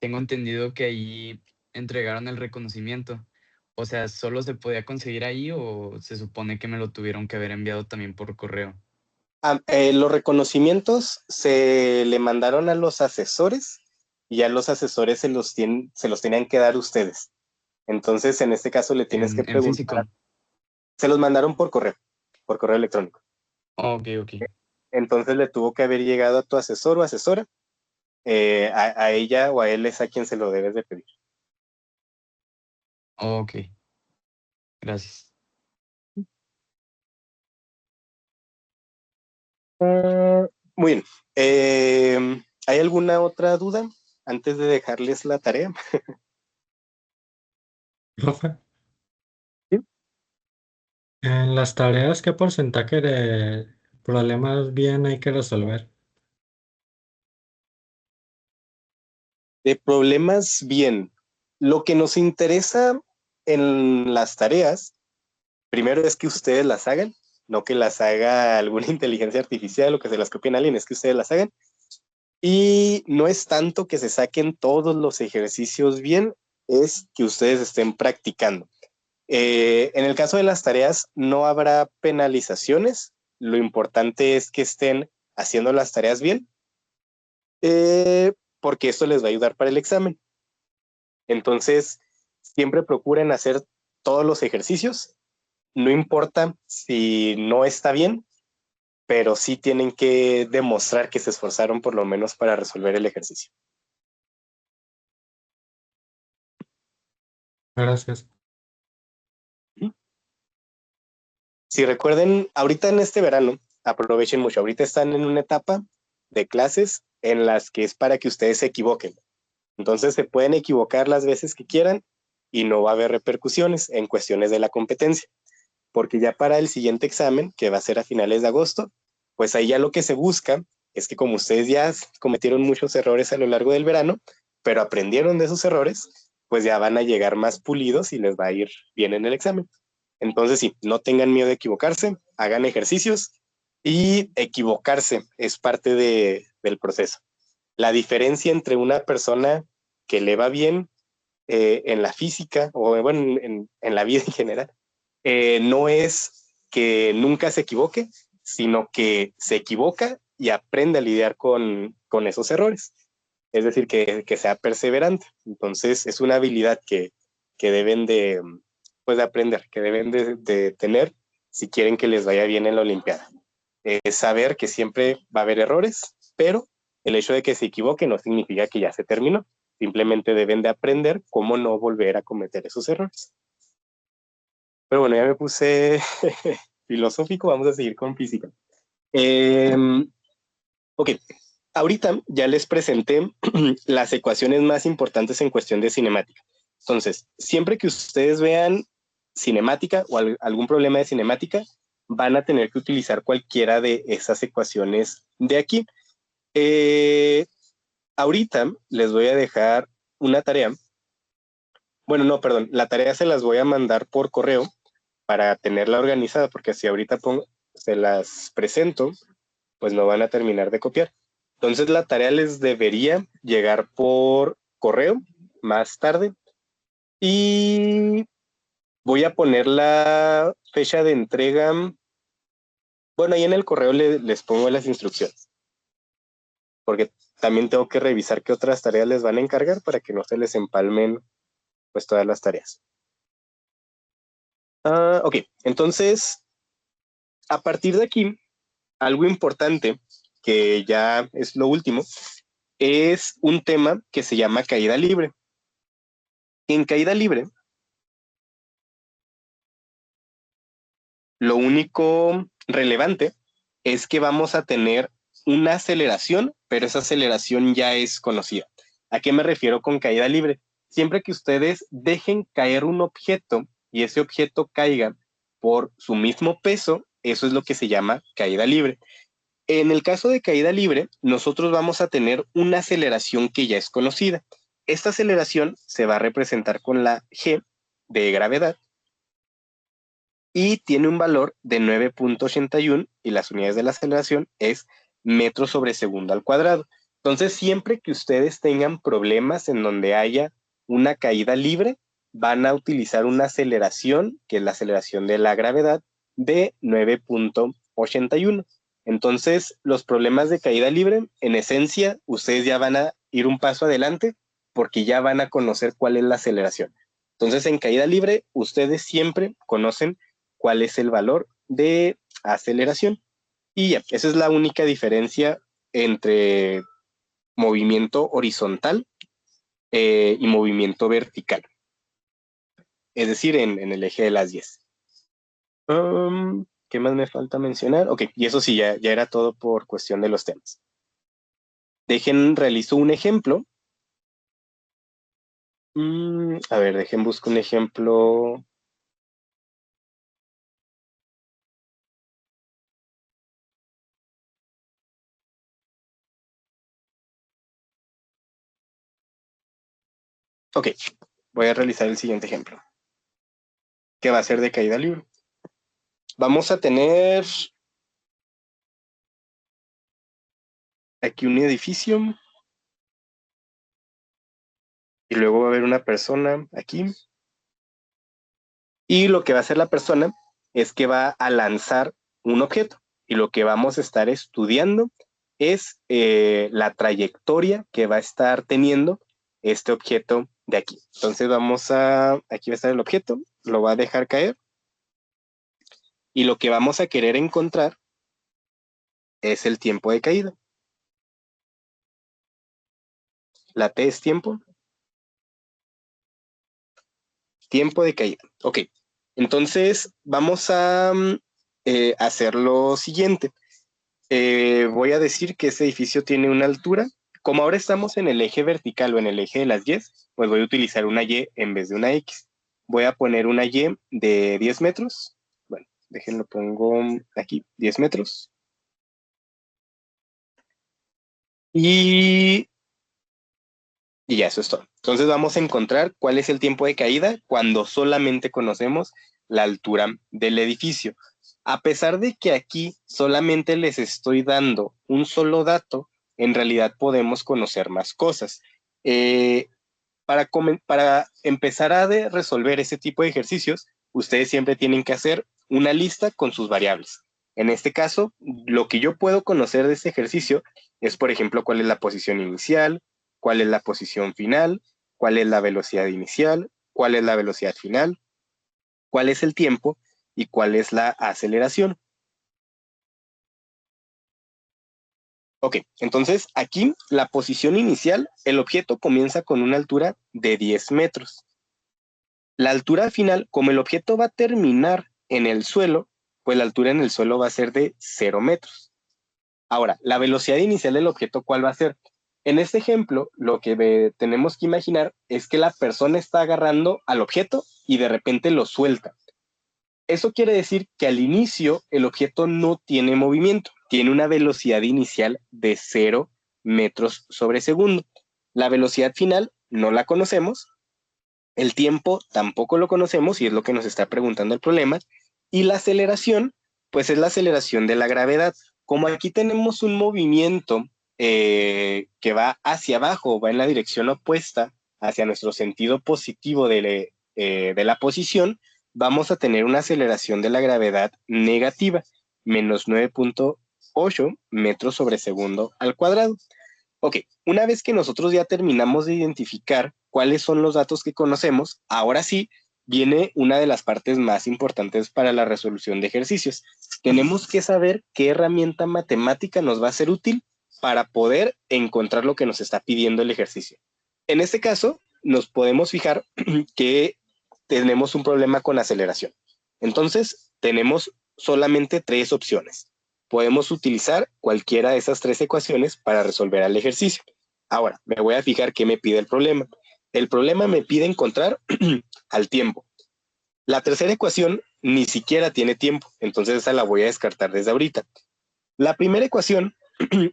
Speaker 7: tengo entendido que ahí entregaron el reconocimiento. O sea, ¿solo se podía conseguir ahí o se supone que me lo tuvieron que haber enviado también por correo?
Speaker 1: Los reconocimientos se le mandaron a los asesores y a los asesores se los tenían que dar ustedes. Entonces, en este caso le tienes que
Speaker 7: En
Speaker 1: preguntar.
Speaker 7: físico.
Speaker 1: Se los mandaron por correo electrónico.
Speaker 7: Ok, ok.
Speaker 1: Entonces le tuvo que haber llegado a tu asesor o asesora. A ella o a él es a quien se lo debes de pedir.
Speaker 7: Ok, gracias.
Speaker 1: Muy bien. ¿Hay alguna otra duda antes de dejarles la tarea?
Speaker 11: Profe,
Speaker 1: ¿Sí?
Speaker 11: en las tareas, ¿qué porcentaje de problemas bien hay que resolver?
Speaker 1: De problemas, bien. Lo que nos interesa en las tareas, primero es que ustedes las hagan, no que las haga alguna inteligencia artificial o que se las copien a alguien, es que ustedes las hagan. Y no es tanto que se saquen todos los ejercicios bien, es que ustedes estén practicando. En el caso de las tareas no habrá penalizaciones, lo importante es que estén haciendo las tareas bien, porque esto les va a ayudar para el examen. Entonces, siempre procuren hacer todos los ejercicios, no importa si no está bien, pero sí tienen que demostrar que se esforzaron por lo menos para resolver el ejercicio.
Speaker 11: Gracias.
Speaker 1: Si recuerden, ahorita en este verano, aprovechen mucho, ahorita están en una etapa de clases en las que es para que ustedes se equivoquen. Entonces se pueden equivocar las veces que quieran y no va a haber repercusiones en cuestiones de la competencia, porque ya para el siguiente examen, que va a ser a finales de agosto, pues ahí ya lo que se busca es que como ustedes ya cometieron muchos errores a lo largo del verano, pero aprendieron de esos errores, pues ya van a llegar más pulidos y les va a ir bien en el examen. Entonces sí, no tengan miedo de equivocarse, hagan ejercicios y equivocarse es parte del proceso. La diferencia entre una persona que le va bien en la física o bueno, en la vida en general, no es que nunca se equivoque, sino que se equivoca y aprende a lidiar con esos errores. Es decir, que sea perseverante. Entonces, es una habilidad que deben de aprender, que deben de tener si quieren que les vaya bien en la Olimpiada. Es saber que siempre va a haber errores, pero el hecho de que se equivoque no significa que ya se terminó. Simplemente deben de aprender cómo no volver a cometer esos errores. Pero bueno, ya me puse filosófico, vamos a seguir con física. Ok, ahorita ya les presenté las ecuaciones más importantes en cuestión de cinemática. Entonces, siempre que ustedes vean cinemática o algún problema de cinemática, van a tener que utilizar cualquiera de esas ecuaciones de aquí. Ahorita les voy a dejar una tarea. Bueno, no, perdón, la tarea se las voy a mandar por correo para tenerla organizada, porque si ahorita se las presento, pues no van a terminar de copiar. Entonces la tarea les debería llegar por correo más tarde y voy a poner la fecha de entrega. Bueno, ahí en el correo les pongo las instrucciones, porque también tengo que revisar qué otras tareas les van a encargar para que no se les empalmen pues todas las tareas. Ok, entonces a partir de aquí, algo importante que ya es lo último, es un tema que se llama caída libre. En caída libre, lo único relevante es que vamos a tener una aceleración, pero esa aceleración ya es conocida. ¿A qué me refiero con caída libre? Siempre que ustedes dejen caer un objeto y ese objeto caiga por su mismo peso, eso es lo que se llama caída libre. En el caso de caída libre, nosotros vamos a tener una aceleración que ya es conocida. esta aceleración se va a representar con la g de gravedad y tiene un valor de 9.81 y las unidades de la aceleración es metros sobre segundo al cuadrado. Entonces, siempre que ustedes tengan problemas en donde haya una caída libre, van a utilizar una aceleración, que es la aceleración de la gravedad, de 9.81. Entonces, los problemas de caída libre, en esencia, ustedes ya van a ir un paso adelante porque ya van a conocer cuál es la aceleración. Entonces, en caída libre, ustedes siempre conocen cuál es el valor de aceleración. Y ya, esa es la única diferencia entre movimiento horizontal y movimiento vertical. Es decir, en el eje de las 10. ¿Qué más me falta mencionar? Ok, y eso sí, ya era todo por cuestión de los temas. Realizo un ejemplo. A ver, busco un ejemplo. Ok, voy a realizar el siguiente ejemplo, que va a ser de caída libre. Vamos a tener aquí un edificio y luego va a haber una persona aquí. Y lo que va a hacer la persona es que va a lanzar un objeto y lo que vamos a estar estudiando es la trayectoria que va a estar teniendo este objeto de aquí. Entonces aquí va a estar el objeto, lo va a dejar caer y lo que vamos a querer encontrar es el tiempo de caída. La T es tiempo. Tiempo de caída. Ok, entonces vamos a hacer lo siguiente. Voy a decir que ese edificio tiene una altura. Como ahora estamos en el eje vertical o en el eje de las Y, pues voy a utilizar una Y en vez de una X. Voy a poner una Y de 10 metros. Bueno, déjenlo, pongo aquí, 10 metros. Y ya, eso es todo. Entonces vamos a encontrar cuál es el tiempo de caída cuando solamente conocemos la altura del edificio. A pesar de que aquí solamente les estoy dando un solo dato, en realidad podemos conocer más cosas. Para empezar a resolver ese tipo de ejercicios, ustedes siempre tienen que hacer una lista con sus variables. En este caso, lo que yo puedo conocer de este ejercicio es, por ejemplo, cuál es la posición inicial, cuál es la posición final, cuál es la velocidad inicial, cuál es la velocidad final, cuál es el tiempo y cuál es la aceleración. Ok, entonces aquí la posición inicial, el objeto comienza con una altura de 10 metros. La altura final, como el objeto va a terminar en el suelo, pues la altura en el suelo va a ser de 0 metros. Ahora, la velocidad inicial del objeto, ¿cuál va a ser? En este ejemplo, lo que tenemos que imaginar es que la persona está agarrando al objeto y de repente lo suelta. Eso quiere decir que al inicio el objeto no tiene movimiento, tiene una velocidad inicial de 0 metros sobre segundo. La velocidad final no la conocemos, el tiempo tampoco lo conocemos y es lo que nos está preguntando el problema. Y la aceleración, pues es la aceleración de la gravedad. Como aquí tenemos un movimiento que va hacia abajo, va en la dirección opuesta hacia nuestro sentido positivo de la posición, vamos a tener una aceleración de la gravedad negativa, menos 9.8 metros sobre segundo al cuadrado. Ok, una vez que nosotros ya terminamos de identificar cuáles son los datos que conocemos, ahora sí viene una de las partes más importantes para la resolución de ejercicios. Tenemos que saber qué herramienta matemática nos va a ser útil para poder encontrar lo que nos está pidiendo el ejercicio. En este caso, nos podemos fijar que tenemos un problema con aceleración. Entonces, tenemos solamente 3 opciones. Podemos utilizar cualquiera de esas 3 ecuaciones para resolver el ejercicio. Ahora, me voy a fijar qué me pide el problema. El problema me pide encontrar al tiempo. La tercera ecuación ni siquiera tiene tiempo, entonces esa la voy a descartar desde ahorita. La primera ecuación,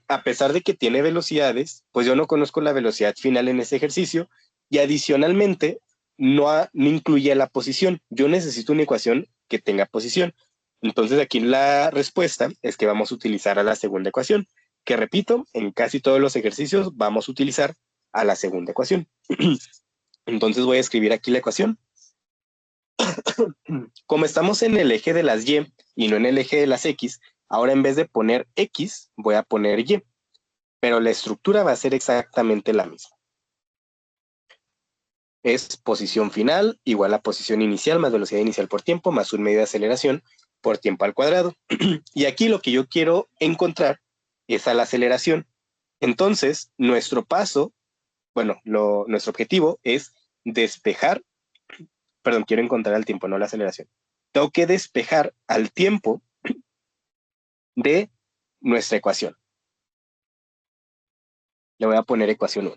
Speaker 1: a pesar de que tiene velocidades, pues yo no conozco la velocidad final en ese ejercicio Y adicionalmente, no incluye la posición. Yo necesito una ecuación que tenga posición. Entonces aquí la respuesta es que vamos a utilizar a la segunda ecuación, que repito, en casi todos los ejercicios vamos a utilizar a la segunda ecuación. Entonces voy a escribir aquí la ecuación. Como estamos en el eje de las Y y no en el eje de las X, ahora en vez de poner X, voy a poner Y, pero la estructura va a ser exactamente la misma. Es posición final igual a posición inicial más velocidad inicial por tiempo más un medio de aceleración por tiempo al cuadrado. Y aquí lo que yo quiero encontrar es a la aceleración. Entonces, nuestro paso, bueno, nuestro objetivo es despejar, perdón, quiero encontrar al tiempo, no la aceleración. Tengo que despejar al tiempo de nuestra ecuación. Le voy a poner ecuación 1.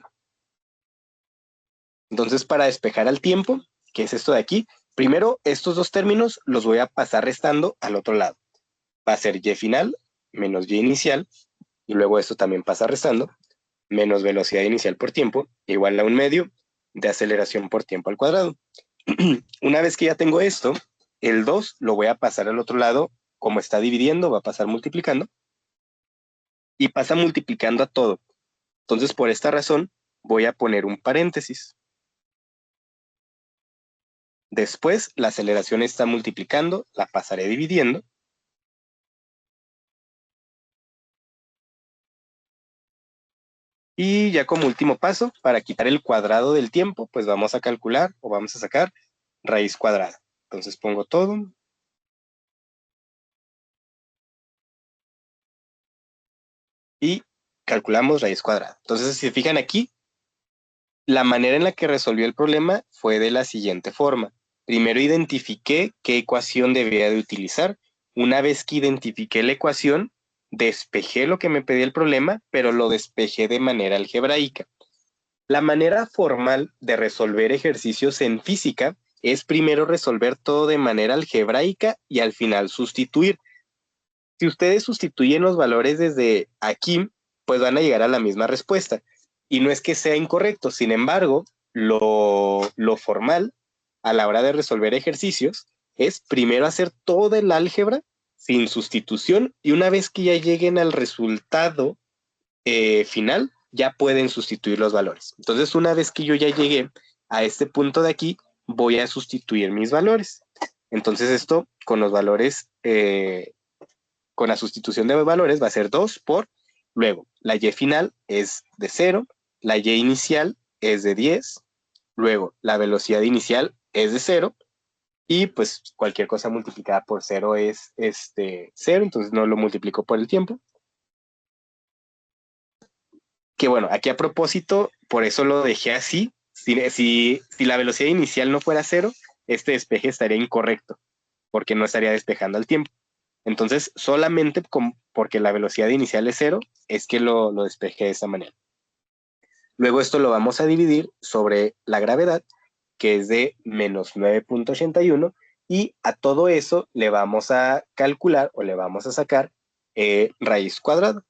Speaker 1: Entonces, para despejar al tiempo, que es esto de aquí, primero estos dos términos los voy a pasar restando al otro lado. Va a ser y final menos y inicial, y luego esto también pasa restando, menos velocidad inicial por tiempo, igual a un medio de aceleración por tiempo al cuadrado. Una vez que ya tengo esto, el 2 lo voy a pasar al otro lado, como está dividiendo, va a pasar multiplicando, y pasa multiplicando a todo. Entonces, por esta razón, voy a poner un paréntesis. Después, la aceleración está multiplicando, la pasaré dividiendo. Y ya como último paso, para quitar el cuadrado del tiempo, pues vamos a calcular o vamos a sacar raíz cuadrada. Entonces pongo todo. Y calculamos raíz cuadrada. Entonces, si se fijan aquí, la manera en la que resolvió el problema fue de la siguiente forma. Primero identifiqué qué ecuación debía de utilizar. Una vez que identifiqué la ecuación, despejé lo que me pedía el problema, pero lo despejé de manera algebraica. La manera formal de resolver ejercicios en física es primero resolver todo de manera algebraica y al final sustituir. Si ustedes sustituyen los valores desde aquí, pues van a llegar a la misma respuesta. Y no es que sea incorrecto, sin embargo, lo formal a la hora de resolver ejercicios es primero hacer toda el álgebra sin sustitución y una vez que ya lleguen al resultado final, ya pueden sustituir los valores. Entonces, una vez que yo ya llegué a este punto de aquí, voy a sustituir mis valores. Entonces, esto con los valores, con la sustitución de valores va a ser 2 por, luego, la y final es de 0, la y inicial es de 10, luego, la velocidad inicial es de 0, y pues cualquier cosa multiplicada por 0 es 0, entonces no lo multiplico por el tiempo. Que bueno, aquí a propósito, por eso lo dejé así. Si la velocidad inicial no fuera 0, este despeje estaría incorrecto, porque no estaría despejando al tiempo. Entonces, solamente porque la velocidad inicial es 0, es que lo despejé de esta manera. Luego esto lo vamos a dividir sobre la gravedad, que es de menos 9.81, y a todo eso le vamos a calcular o le vamos a sacar raíz cuadrada.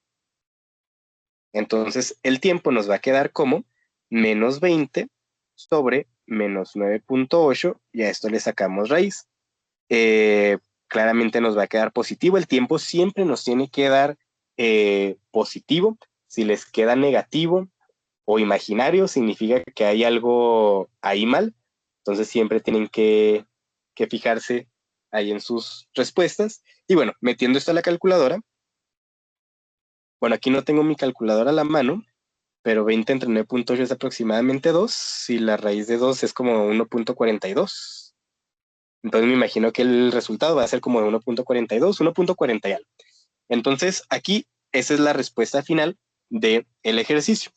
Speaker 1: Entonces, el tiempo nos va a quedar como menos 20 sobre menos 9.8, y a esto le sacamos raíz. Claramente nos va a quedar positivo. El tiempo siempre nos tiene que dar positivo. Si les queda negativo o imaginario, significa que hay algo ahí mal. Entonces, siempre tienen que fijarse ahí en sus respuestas. Y bueno, metiendo esto a la calculadora. Bueno, aquí no tengo mi calculadora a la mano, pero 20 entre 9.8 es aproximadamente 2, y la raíz de 2 es como 1.42. Entonces me imagino que el resultado va a ser como de 1.42, 1.40 y algo. Entonces aquí esa es la respuesta final del ejercicio.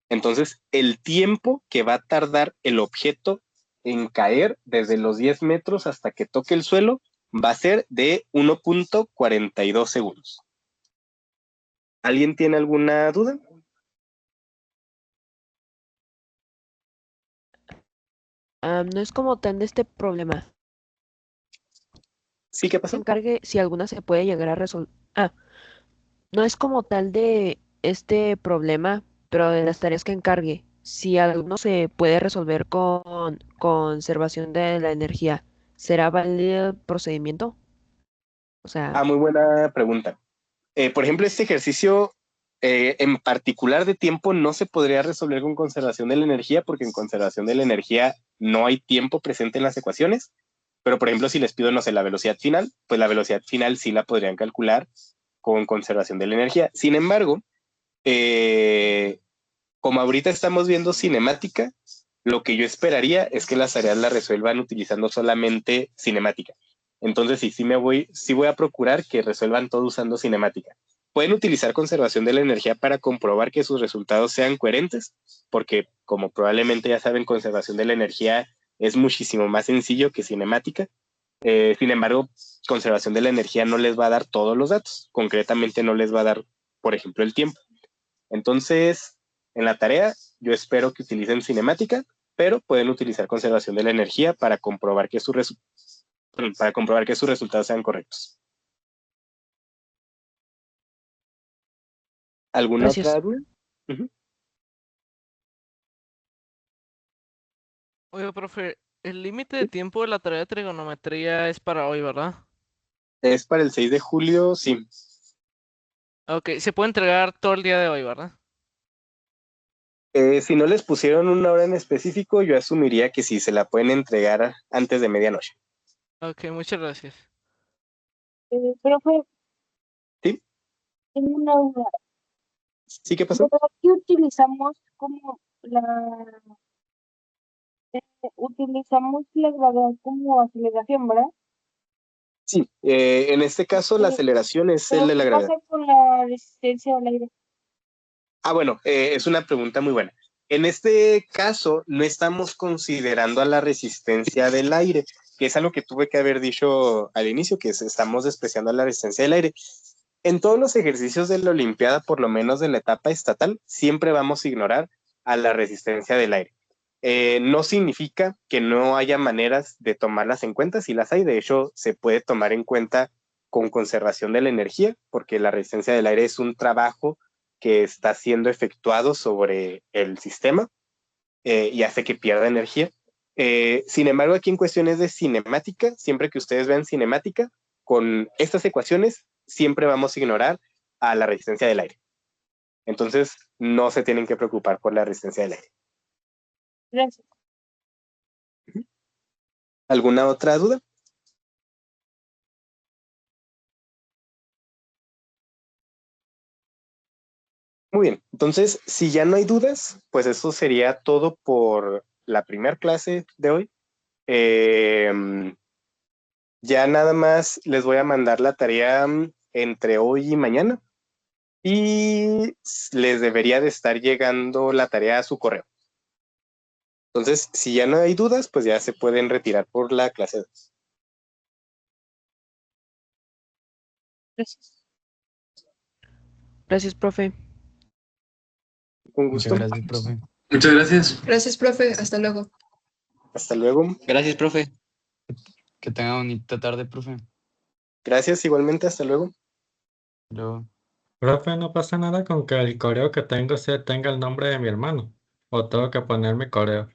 Speaker 1: Entonces el tiempo que va a tardar el objeto en caer desde los 10 metros hasta que toque el suelo va a ser de 1.42 segundos. ¿Alguien tiene alguna duda?
Speaker 6: No es como tal de este problema.
Speaker 1: ¿Sí? ¿Qué pasó?
Speaker 6: Encargue si alguna se puede llegar a resolver. No es como tal de este problema, pero de las tareas que encargue. Si alguno se puede resolver con conservación de la energía, ¿será válido el procedimiento? O sea,
Speaker 1: Muy buena pregunta. Por ejemplo, este ejercicio en particular de tiempo no se podría resolver con conservación de la energía porque en conservación de la energía no hay tiempo presente en las ecuaciones. Pero, por ejemplo, si les pido, no sé, la velocidad final, pues la velocidad final sí la podrían calcular con conservación de la energía. Sin embargo, como ahorita estamos viendo cinemática, lo que yo esperaría es que las tareas las resuelvan utilizando solamente cinemática. Entonces, sí voy a procurar que resuelvan todo usando cinemática. Pueden utilizar conservación de la energía para comprobar que sus resultados sean coherentes, porque como probablemente ya saben, conservación de la energía es muchísimo más sencillo que cinemática. Sin embargo, conservación de la energía no les va a dar todos los datos. Concretamente no les va a dar, por ejemplo, el tiempo. Entonces, en la tarea, yo espero que utilicen cinemática, pero pueden utilizar conservación de la energía para comprobar que sus resultados sean correctos. ¿Alguna
Speaker 6: gracias.
Speaker 1: otra duda?
Speaker 2: Oiga, profe, el límite de tiempo de la tarea de trigonometría es para hoy, ¿verdad?
Speaker 1: Es para el 6 de julio, sí.
Speaker 2: Ok, se puede entregar todo el día de hoy, ¿verdad?
Speaker 1: Si no les pusieron una hora en específico, yo asumiría que sí, se la pueden entregar antes de medianoche.
Speaker 2: Ok, muchas gracias.
Speaker 5: Profe,
Speaker 1: ¿Sí?
Speaker 5: tengo una duda.
Speaker 1: ¿Sí? ¿Qué pasó?
Speaker 5: ¿Verdad que utilizamos la gravedad como aceleración, ¿verdad?
Speaker 1: Sí, en este caso la aceleración es el
Speaker 5: Pero
Speaker 1: de la
Speaker 5: ¿qué
Speaker 1: gravedad.
Speaker 5: pasa con la resistencia del aire?
Speaker 1: Bueno, es una pregunta muy buena. En este caso, no estamos considerando a la resistencia del aire, que es algo que tuve que haber dicho al inicio, que estamos despreciando a la resistencia del aire. En todos los ejercicios de la Olimpiada, por lo menos de la etapa estatal, siempre vamos a ignorar a la resistencia del aire. No significa que no haya maneras de tomarlas en cuenta, si las hay, de hecho, se puede tomar en cuenta con conservación de la energía, porque la resistencia del aire es un trabajo que está siendo efectuado sobre el sistema y hace que pierda energía. Sin embargo, aquí en cuestiones de cinemática, siempre que ustedes vean cinemática, con estas ecuaciones siempre vamos a ignorar a la resistencia del aire. Entonces, no se tienen que preocupar por la resistencia del aire.
Speaker 5: Gracias.
Speaker 1: ¿Alguna otra duda? Muy bien, entonces, si ya no hay dudas, pues eso sería todo por la primera clase de hoy. Ya nada más les voy a mandar la tarea entre hoy y mañana y les debería de estar llegando la tarea a su correo. Entonces, si ya no hay dudas, pues ya se pueden retirar por la clase 2.
Speaker 5: Gracias.
Speaker 6: Gracias, profe.
Speaker 1: Un
Speaker 7: Muchas
Speaker 1: gusto.
Speaker 7: gracias, profe.
Speaker 10: Muchas gracias.
Speaker 4: Gracias, profe. Hasta luego.
Speaker 1: Hasta luego.
Speaker 9: Gracias, profe.
Speaker 7: Que tenga bonita tarde, profe.
Speaker 1: Gracias igualmente. Hasta luego.
Speaker 7: Luego.
Speaker 11: Profe, no pasa nada con que el correo que tengo tenga el nombre de mi hermano. O tengo que poner mi correo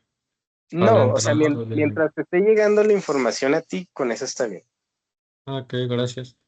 Speaker 11: para
Speaker 1: No, o sea,
Speaker 11: entrar.
Speaker 1: mientras te esté llegando la información a ti, con eso está bien.
Speaker 11: Ok, gracias.